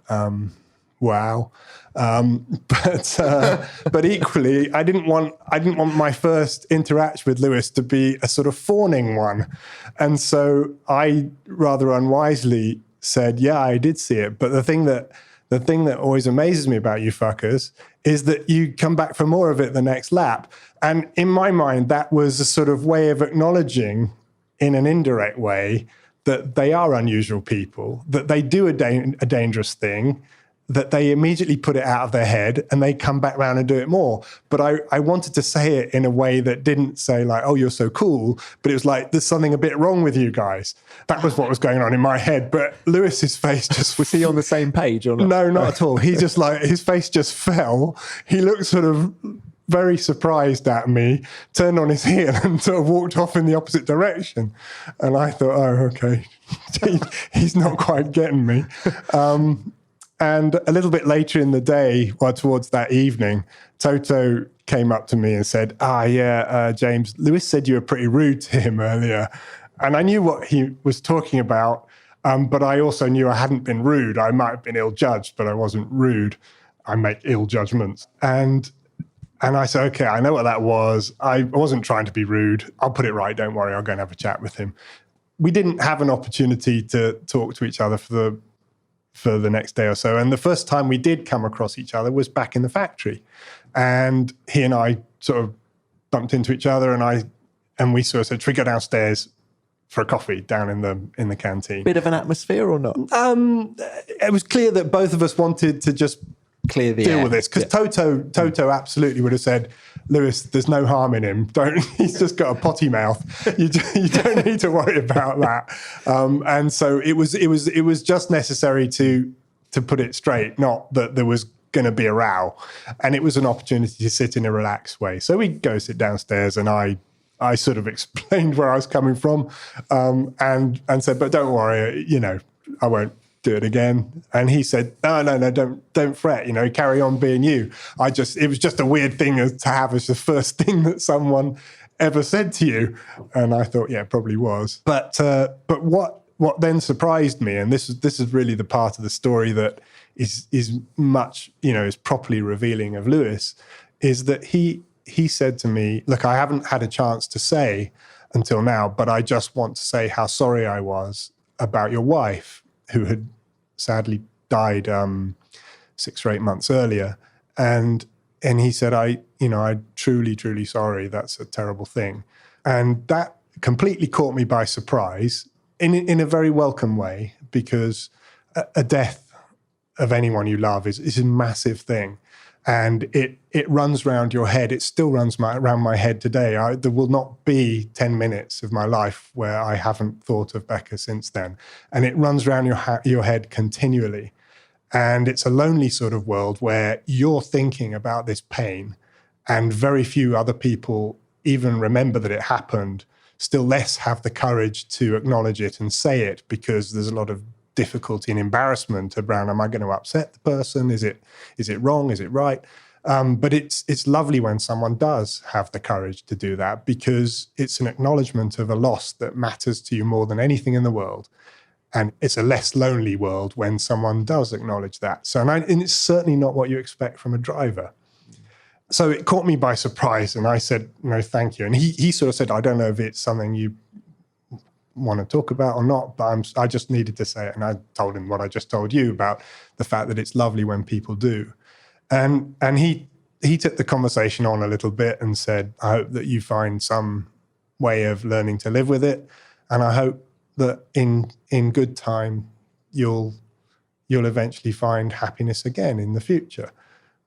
Wow. But equally, I didn't want my first interaction with Lewis to be a sort of fawning one. And so I rather unwisely said, yeah, I did see it. But the thing that always amazes me about you fuckers is that you come back for more of it the next lap. And in my mind, that was a sort of way of acknowledging in an indirect way that they are unusual people, that they do a dangerous thing, that they immediately put it out of their head and they come back around and do it more. But I wanted to say it in a way that didn't say like, oh, you're so cool, but it was like, there's something a bit wrong with you guys. That was what was going on in my head. But Lewis's face just... Was he on the same page or not? No, not at all. He just like, his face just fell. He looked sort of very surprised at me, turned on his heel and sort of walked off in the opposite direction. And I thought, oh, okay, he's not quite getting me. And a little bit later in the day, well, towards that evening, Toto came up to me and said, James, Lewis said you were pretty rude to him earlier. And I knew what he was talking about, but I also knew I hadn't been rude. I might have been ill-judged, but I wasn't rude. I make ill judgments. And I said, okay, I know what that was. I wasn't trying to be rude. I'll put it right. Don't worry. I'll go and have a chat with him. We didn't have an opportunity to talk to each other for the for the next day or so. And the first time we did come across each other was back in the factory. And he and I sort of bumped into each other, and we sort of said, should we go downstairs for a coffee down in the canteen? Bit of an atmosphere or not? It was clear that both of us wanted to just Clear the deal air. with this, because Toto absolutely would have said, Lewis, there's no harm in him. He's just got a potty mouth. You don't need to worry about that. And so it was just necessary to put it straight, not that there was going to be a row. And it was an opportunity to sit in a relaxed way. So we go sit downstairs, and I sort of explained where I was coming from, and said, but don't worry, I won't do it again. And he said, no, don't fret, carry on being you. It was just a weird thing to have as the first thing that someone ever said to you. And I thought, yeah, it probably was. But what then surprised me, and this is really the part of the story that is much, is properly revealing of Lewis, is that he said to me, look, I haven't had a chance to say until now, but I just want to say how sorry I was about your wife, who had sadly died 6 or 8 months earlier. And he said, I'm truly, truly sorry. That's a terrible thing. And that completely caught me by surprise in a very welcome way, because a death of anyone you love is a massive thing. And it runs round your head. It still runs around my head today. There will not be 10 minutes of my life where I haven't thought of Becca since then. And it runs around your head continually. And it's a lonely sort of world where you're thinking about this pain, and very few other people even remember that it happened, still less have the courage to acknowledge it and say it, because there's a lot of difficulty and embarrassment around, am I going to upset the person? Is it wrong? Is it right? But it's lovely when someone does have the courage to do that, because it's an acknowledgement of a loss that matters to you more than anything in the world. And it's a less lonely world when someone does acknowledge that. So, and it's certainly not what you expect from a driver. So it caught me by surprise, and I said, no, thank you. And he sort of said, I don't know if it's something you want to talk about or not, but I just needed to say it. And I told him what I just told you about the fact that it's lovely when people do. And he took the conversation on a little bit and said, I hope that you find some way of learning to live with it. And I hope that in good time, you'll eventually find happiness again in the future,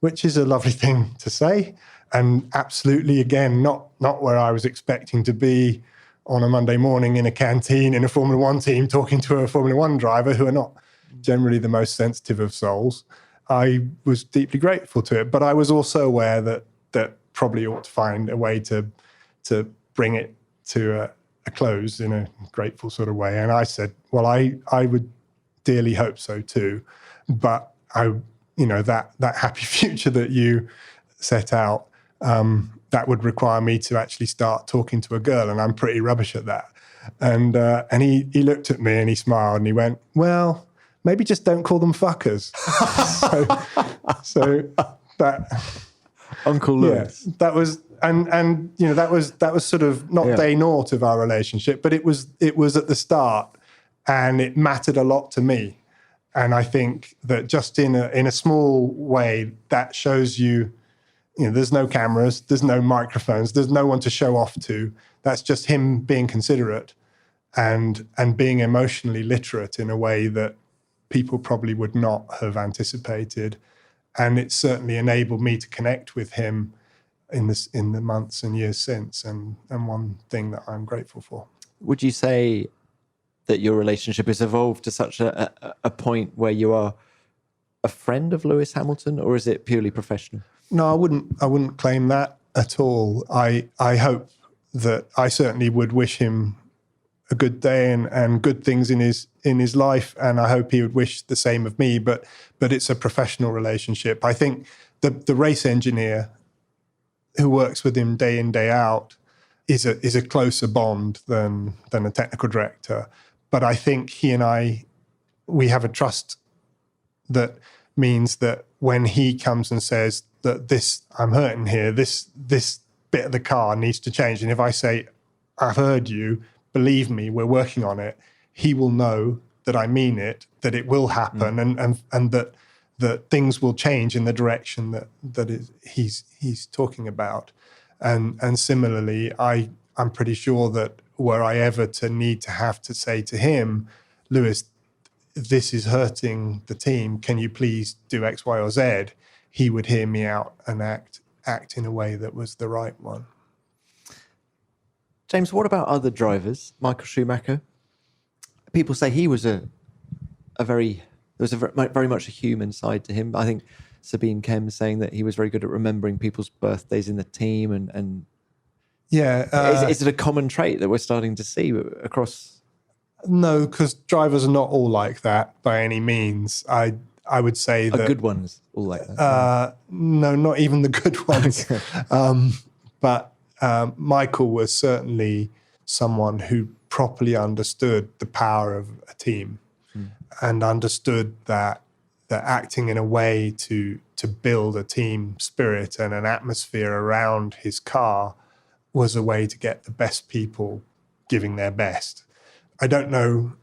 which is a lovely thing to say. And absolutely, again, not where I was expecting to be on a Monday morning in a canteen in a Formula One team talking to a Formula One driver, who are not generally the most sensitive of souls. I was deeply grateful to it, but I was also aware that probably ought to find a way to bring it to a close in a grateful sort of way. And I said, well, I would dearly hope so too, but that happy future that you set out, that would require me to actually start talking to a girl, and I'm pretty rubbish at that. And he looked at me and he smiled and he went, well, maybe just don't call them fuckers. so that Uncle Lewis. Yeah, that was that was sort of not day naught of our relationship, but it was at the start, and it mattered a lot to me. And I think that just in a small way, that shows you, there's no cameras, there's no microphones, there's no one to show off to. That's just him being considerate and being emotionally literate in a way that people probably would not have anticipated. And it certainly enabled me to connect with him in the months and years since, and one thing that I'm grateful for. Would you say that your relationship has evolved to such a point where you are a friend of Lewis Hamilton, or is it purely professional? No, I wouldn't claim that at all. I hope that I certainly would wish him a good day and good things in his life, and I hope he would wish the same of me. But it's a professional relationship. I think the race engineer who works with him day in, day out is a closer bond than a technical director. But I think he and we have a trust that means that when he comes and says that I'm hurting here, this bit of the car needs to change, and if I say, I've heard you, believe me, we're working on it, he will know that I mean it, that it will happen, and that things will change in the direction that he's talking about. And similarly, I'm pretty sure that were I ever to need to have to say to him, Lewis, this is hurting the team, can you please do X, Y, or Z? He would hear me out and act in a way that was the right one. James, what about other drivers? Michael Schumacher. People say he was very much a human side to him. I think Sabine Kem saying that he was very good at remembering people's birthdays in the team, and is it a common trait that we're starting to see across? No, because drivers are not all like that by any means. I would say that good ones all like that. No, not even the good ones. But Michael was certainly someone who properly understood the power of a team and understood that acting in a way to build a team spirit and an atmosphere around his car was a way to get the best people giving their best. I don't know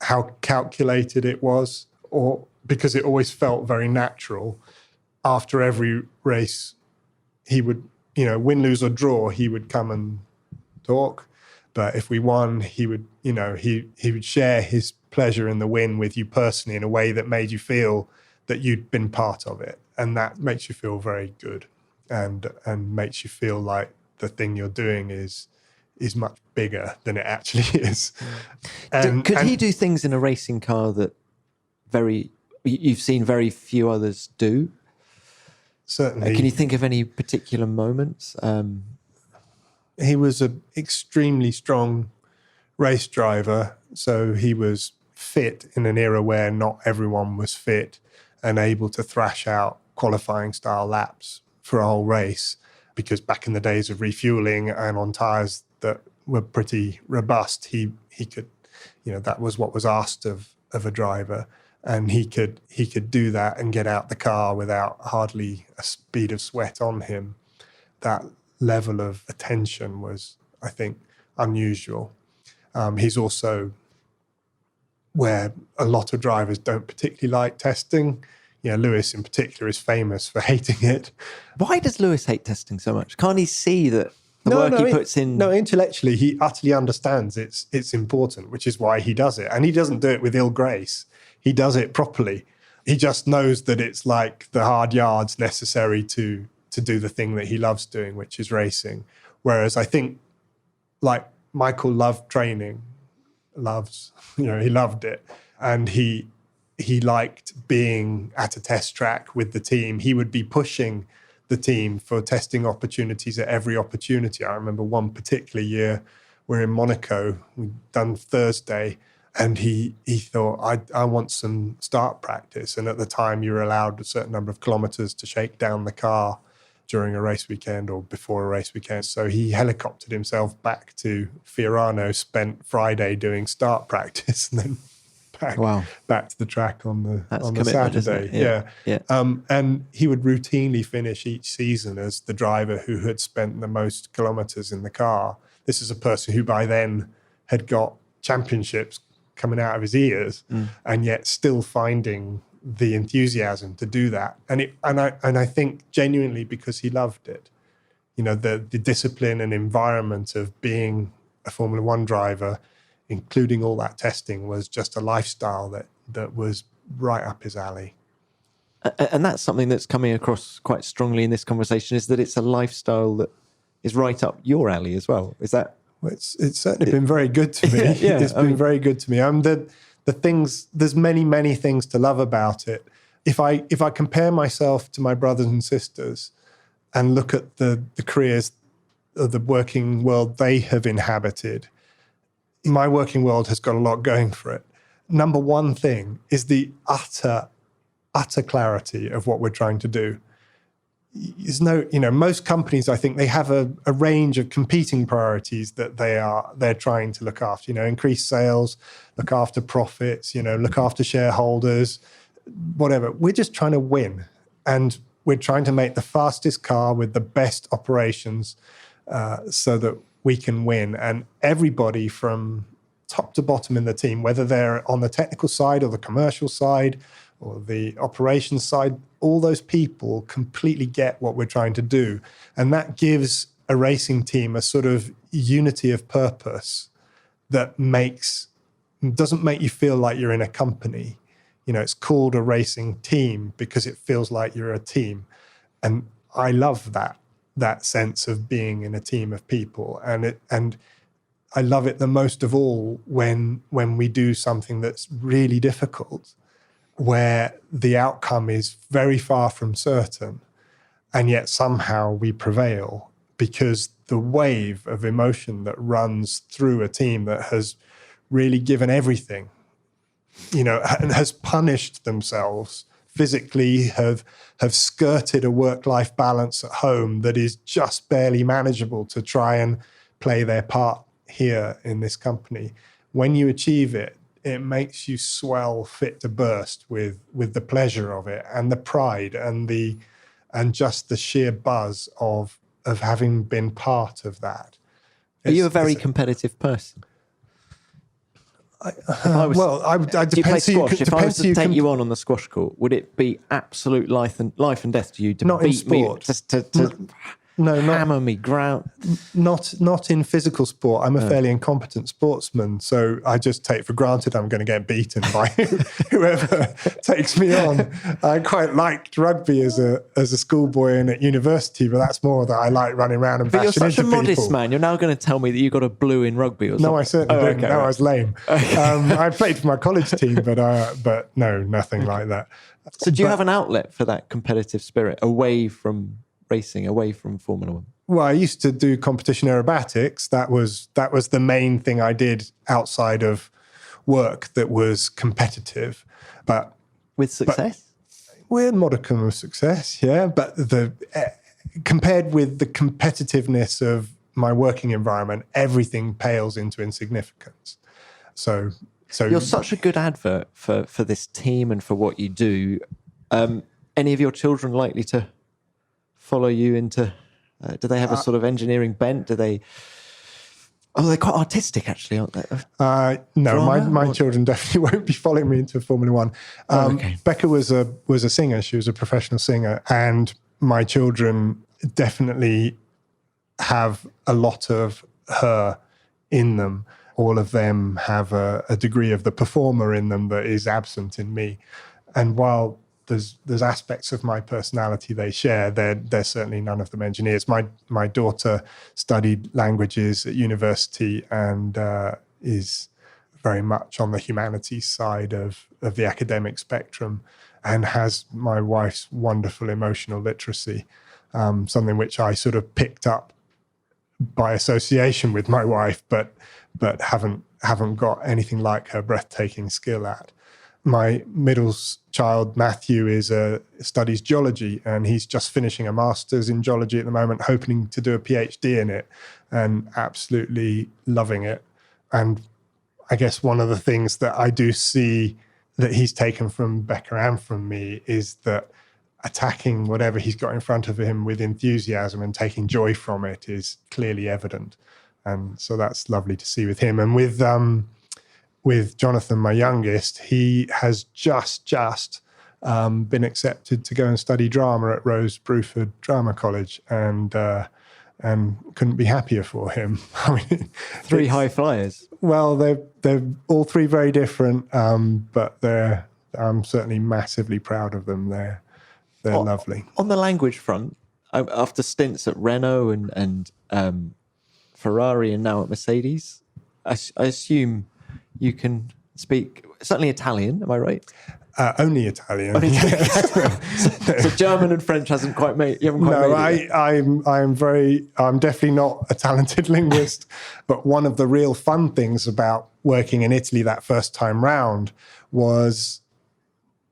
how calculated it was, or because it always felt very natural. After every race, he would, win, lose or draw, he would come and talk. But if we won, he would, he would share his pleasure in the win with you personally in a way that made you feel that you'd been part of it. And that makes you feel very good and makes you feel like the thing you're doing is much bigger than it actually is. Could he do things in a racing car that you've seen very few others do? Certainly. Can you think of any particular moments? He was an extremely strong race driver, so he was fit in an era where not everyone was fit and able to thrash out qualifying style laps for a whole race, because back in the days of refueling and on tyres that were pretty robust, he could, that was what was asked of a driver, and he could do that and get out the car without hardly a bead of sweat on him. That level of attention was, I think, unusual. He's also where a lot of drivers don't particularly like testing. Lewis in particular is famous for hating it. Why does Lewis hate testing so much? Can't he see that the work he puts in? No, intellectually, he utterly understands it's important, which is why he does it. And he doesn't do it with ill grace. He does it properly. He just knows that it's like the hard yards necessary to do the thing that he loves doing, which is racing. Whereas I think, like, Michael loved training, he loved it. And he liked being at a test track with the team. He would be pushing the team for testing opportunities at every opportunity. I remember one particular year, we're in Monaco, we'd done Thursday, and he thought, I want some start practice. And at the time, you were allowed a certain number of kilometers to shake down the car during a race weekend or before a race weekend. So he helicoptered himself back to Fiorano, spent Friday doing start practice, and then back to the track on the Saturday. Yeah. And he would routinely finish each season as the driver who had spent the most kilometers in the car. This is a person who by then had got championships coming out of his ears, and yet still finding the enthusiasm to do that. And I think genuinely because he loved it. The discipline and environment of being a Formula One driver, including all that testing, was just a lifestyle that was right up his alley. And that's something that's coming across quite strongly in this conversation, is that it's a lifestyle that is right up your alley as well. Is that? Well, it's certainly been very good to me. It's been very good to me. The things, there's many things to love about it. If I compare myself to my brothers and sisters and look at the careers of the working world they have inhabited, my working world has got a lot going for it. Number one thing is the utter clarity of what we're trying to do. There's most companies, I think, they have a range of competing priorities that they're trying to look after. Increase sales, look after profits, look after shareholders, whatever. We're just trying to win, and we're trying to make the fastest car with the best operations so that we can win. And everybody from top to bottom in the team, whether they're on the technical side or the commercial side or the operations side, all those people completely get what we're trying to do. And that gives a racing team a sort of unity of purpose that doesn't make you feel like you're in a company. It's called a racing team because it feels like you're a team. And I love that sense of being in a team of people. And I love it the most of all when we do something that's really difficult, where the outcome is very far from certain, and yet somehow we prevail because the wave of emotion that runs through a team that has really given everything, and has punished themselves physically, have skirted a work-life balance at home that is just barely manageable to try and play their part here in this company. When you achieve it, it makes you swell fit to burst with the pleasure of it and the pride and just the sheer buzz of having been part of that. Are you a very competitive person? I do you play squash? If I was to take you on the squash court, would it be absolute life and death to you to not beat in sport. me, to hammer me, ground? Not in physical sport. I'm a fairly incompetent sportsman, so I just take for granted I'm going to get beaten by whoever takes me on. I quite liked rugby as a schoolboy and at university, but that's more that I like running around and bashing into people. But you're such a modest man. You're now going to tell me that you got a blue in rugby or something? No, I certainly didn't. Okay, no, right. I was lame. Okay. I played for my college team, but no, nothing like that. So do you have an outlet for that competitive spirit away from racing, away from Formula One? Well, I used to do competition aerobatics. That was the main thing I did outside of work that was competitive. But with success? With modicum of success, yeah. But compared with the competitiveness of my working environment, everything pales into insignificance. So you're such a good advert for this team and for what you do. Any of your children likely to follow you into? Do they have a sort of engineering bent? They're quite artistic, actually, aren't they? No, my children definitely won't be following me into Formula One. Okay. Becca was a singer. She was a professional singer, and my children definitely have a lot of her in them. All of them have a degree of the performer in them that is absent in me. And while there's aspects of my personality they share, they're certainly none of them engineers. My daughter studied languages at university and is very much on the humanities side of the academic spectrum, and has my wife's wonderful emotional literacy, something which I sort of picked up by association with my wife, but haven't got anything like her breathtaking skill at. My middle child, Matthew, studies geology, and he's just finishing a master's in geology at the moment, hoping to do a PhD in it, and absolutely loving it. And I guess one of the things that I do see that he's taken from Becca and from me is that attacking whatever he's got in front of him with enthusiasm and taking joy from it is clearly evident. And so that's lovely to see with him. And with Jonathan, my youngest, he has just been accepted to go and study drama at Rose Bruford Drama College, and couldn't be happier for him. I mean, three high flyers. Well, they're all three very different, but I'm certainly massively proud of them. They're lovely. On the language front, after stints at Renault and Ferrari and now at Mercedes, I assume you can speak certainly Italian, am I right? Only Italian. So German and French hasn't quite made. You haven't quite made it. I'm definitely not a talented linguist, but one of the real fun things about working in Italy that first time round was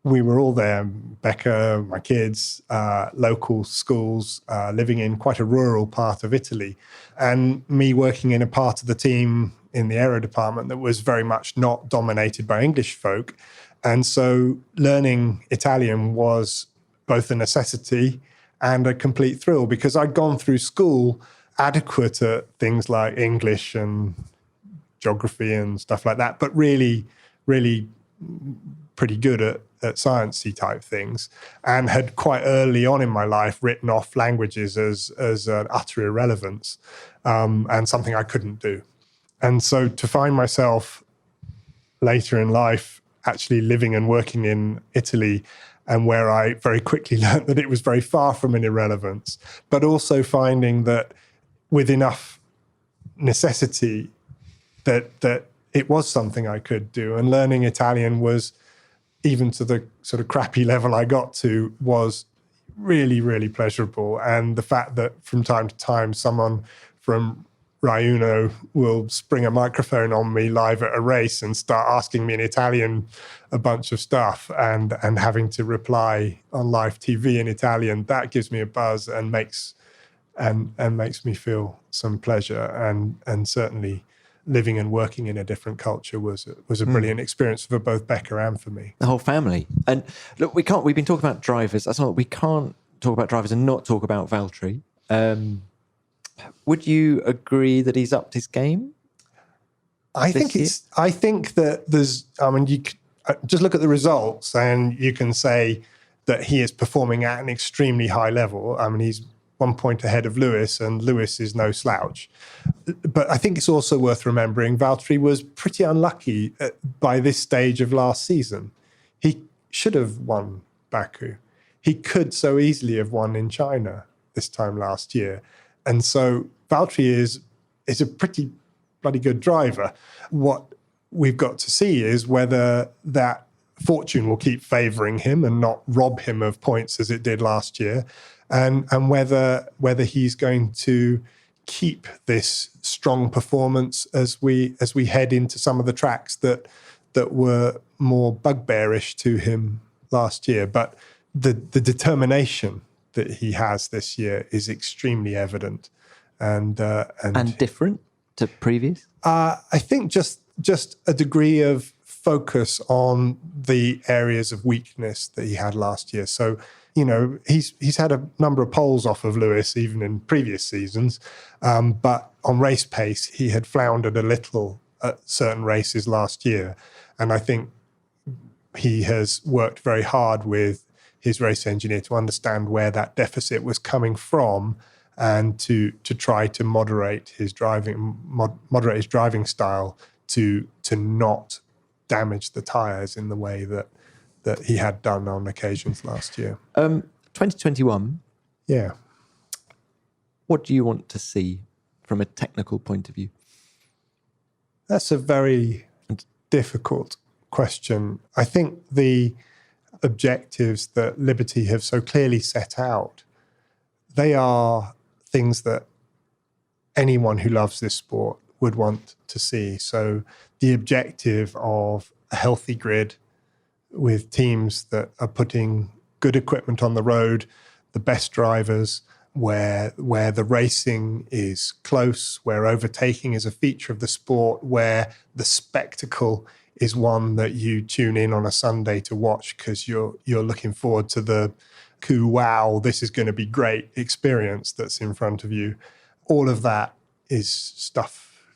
we were all there, Becca, my kids, local schools, living in quite a rural part of Italy, and me working in a part of the team in the aero department that was very much not dominated by English folk. And so learning Italian was both a necessity and a complete thrill, because I'd gone through school adequate at things like English and geography and stuff like that, but really, really pretty good at sciencey type things, and had quite early on in my life written off languages as an utter irrelevance, and something I couldn't do. And so to find myself later in life actually living and working in Italy, and where I very quickly learned that it was very far from an irrelevance, but also finding that with enough necessity that it was something I could do. And learning Italian was, even to the sort of crappy level I got to, was really, really pleasurable. And the fact that from time to time someone from Rai Uno will spring a microphone on me live at a race and start asking me in Italian a bunch of stuff, and having to reply on live TV in Italian, that gives me a buzz and makes me feel some pleasure. And certainly living and working in a different culture was a brilliant experience for both Becca and for me. The whole family. And look, we've been talking about drivers. That's not, we can't talk about drivers and not talk about Valtteri. Would you agree that he's upped his game? I think that there's, I mean, you could just look at the results and you can say that he is performing at an extremely high level. I mean, he's 1 point ahead of Lewis, and Lewis is no slouch. But I think it's also worth remembering Valtteri was pretty unlucky by this stage of last season. He should have won Baku. He could so easily have won in China this time last year. And so Valtteri is a pretty bloody good driver. What we've got to see is whether that fortune will keep favouring him and not rob him of points as it did last year, and whether he's going to keep this strong performance as we head into some of the tracks that were more bugbearish to him last year. But the determination that he has this year is extremely evident, and different to previous. I think just a degree of focus on the areas of weakness that he had last year. So, you know, he's had a number of poles off of Lewis even in previous seasons, but on race pace he had floundered a little at certain races last year, and I think he has worked very hard with his race engineer to understand where that deficit was coming from, and to try to moderate his driving style to not damage the tyres in the way that he had done on occasions last year. 2021. Yeah. What do you want to see from a technical point of view? That's a very difficult question. I think the objectives that Liberty have so clearly set out, they are things that anyone who loves this sport would want to see. So the objective of a healthy grid with teams that are putting good equipment on the road, the best drivers, where the racing is close, where overtaking is a feature of the sport, where the spectacle is one that you tune in on a Sunday to watch because you're looking forward to the wow, this is going to be great experience that's in front of you. All of that is stuff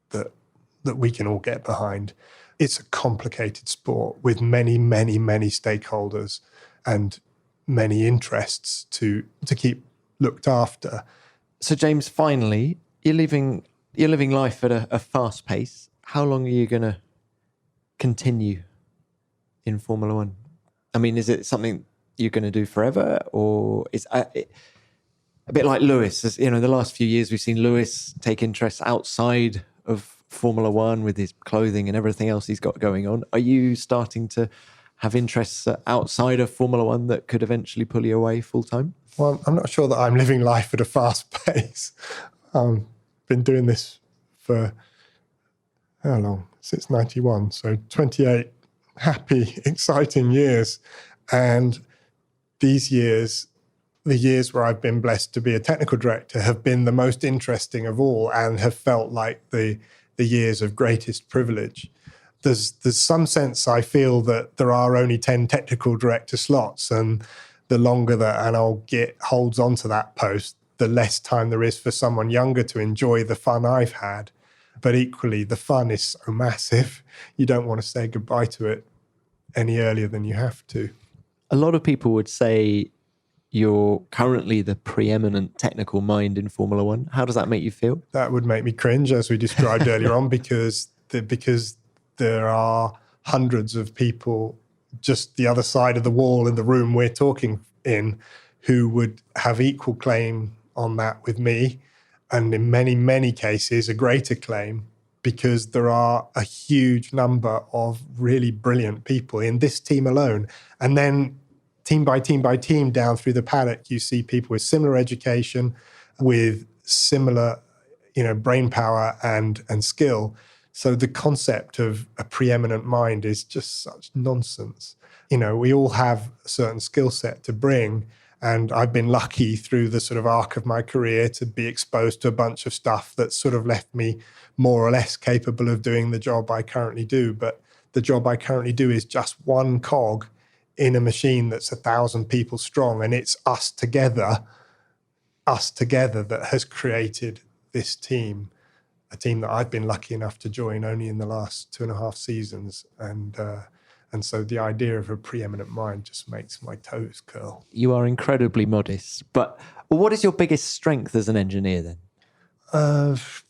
that we can all get behind. It's a complicated sport with many, many, many stakeholders and many interests to keep looked after. So, James, finally, you're living life at a fast pace. How long are you going to continue in Formula One? I mean, is it something you're going to do forever, or is it a bit like Lewis? As, you know, the last few years we've seen Lewis take interest outside of Formula One with his clothing and everything else he's got going on. Are you starting to have interests outside of Formula One that could eventually pull you away full time? Well, I'm not sure that I'm living life at a fast pace. Been doing this for how long? Since 91, so 28 happy, exciting years. And these years, the years where I've been blessed to be a technical director, have been the most interesting of all and have felt like the years of greatest privilege. There's some sense I feel that there are only 10 technical director slots, and the longer that Anil Git holds on to that post, the less time there is for someone younger to enjoy the fun I've had. But equally, the fun is so massive, you don't want to say goodbye to it any earlier than you have to. A lot of people would say you're currently the preeminent technical mind in Formula One. How does that make you feel? That would make me cringe, as we described earlier on, because there are hundreds of people just the other side of the wall in the room we're talking in who would have equal claim on that with me, and in many, many cases, a greater claim, because there are a huge number of really brilliant people in this team alone. And then team by team by team down through the paddock, you see people with similar education, with similar, brain power and skill. So the concept of a preeminent mind is just such nonsense. We all have a certain skill set to bring. And I've been lucky through the sort of arc of my career to be exposed to a bunch of stuff that sort of left me more or less capable of doing the job I currently do. But the job I currently do is just one cog in a machine that's 1,000 people strong. And it's us together that has created this team, a team that I've been lucky enough to join only in the last 2.5 seasons. And so the idea of a preeminent mind just makes my toes curl. You are incredibly modest. But what is your biggest strength as an engineer then?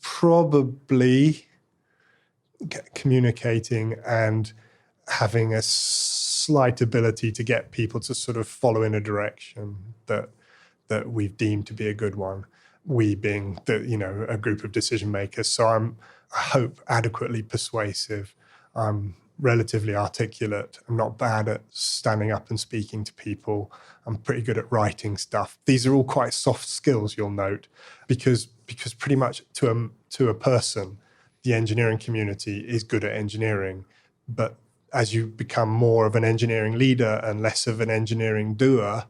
Probably communicating and having a slight ability to get people to sort of follow in a direction that we've deemed to be a good one. We being a group of decision makers. So I hope, adequately persuasive. I'm relatively articulate. I'm not bad at standing up and speaking to people. I'm pretty good at writing stuff. These are all quite soft skills, you'll note, because pretty much to a person, the engineering community is good at engineering. But as you become more of an engineering leader and less of an engineering doer,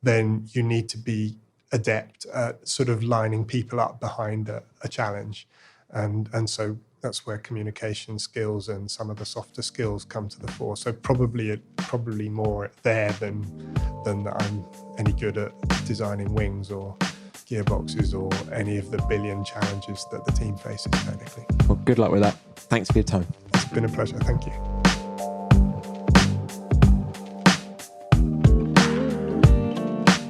then you need to be adept at sort of lining people up behind a challenge. And so that's where communication skills and some of the softer skills come to the fore. So probably more there than that I'm any good at designing wings or gearboxes or any of the billion challenges that the team faces technically. Well, good luck with that. Thanks for your time. It's been a pleasure. Thank you.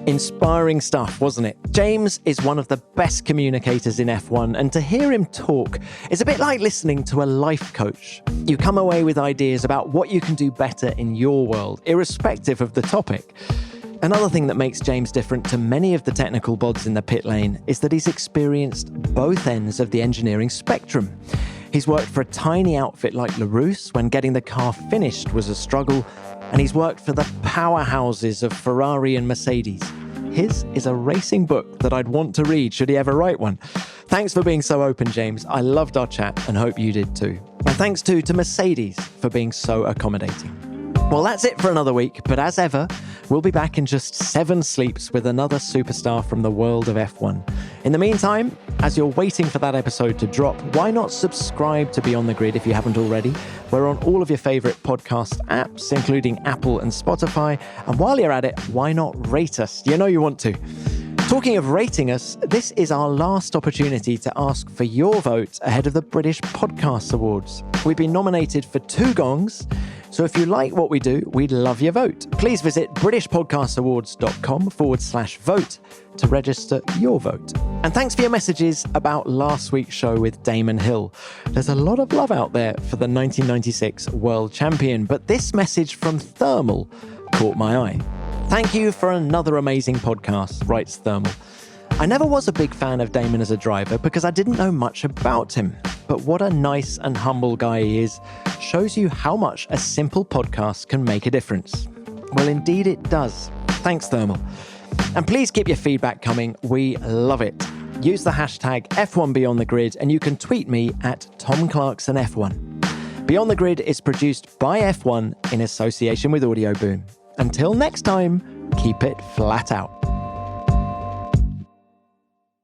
Inspiring stuff, wasn't it? James is one of the best communicators in F1, and to hear him talk is a bit like listening to a life coach. You come away with ideas about what you can do better in your world, irrespective of the topic. Another thing that makes James different to many of the technical bods in the pit lane is that he's experienced both ends of the engineering spectrum. He's worked for a tiny outfit like Larousse when getting the car finished was a struggle, and he's worked for the powerhouses of Ferrari and Mercedes. His is a racing book that I'd want to read should he ever write one. Thanks for being so open, James. I loved our chat and hope you did too. And thanks too to Mercedes for being so accommodating. Well, that's it for another week, but as ever, we'll be back in just 7 sleeps with another superstar from the world of F1. In the meantime, as you're waiting for that episode to drop, why not subscribe to Beyond the Grid if you haven't already? We're on all of your favorite podcast apps, including Apple and Spotify. And while you're at it, why not rate us? You know you want to. Talking of rating us, this is our last opportunity to ask for your vote ahead of the British Podcast Awards. We've been nominated for 2 gongs, so if you like what we do, we'd love your vote. Please visit britishpodcastawards.com/vote to register your vote. And thanks for your messages about last week's show with Damon Hill. There's a lot of love out there for the 1996 world champion, but this message from Thermal caught my eye. Thank you for another amazing podcast, writes Thermal. I never was a big fan of Damon as a driver because I didn't know much about him. But what a nice and humble guy he is shows you how much a simple podcast can make a difference. Well, indeed it does. Thanks, Thermal. And please keep your feedback coming. We love it. Use the hashtag F1BeyondTheGrid and you can tweet me at TomClarksonF1. Beyond the Grid is produced by F1 in association with Audio Boom. Until next time, keep it flat out.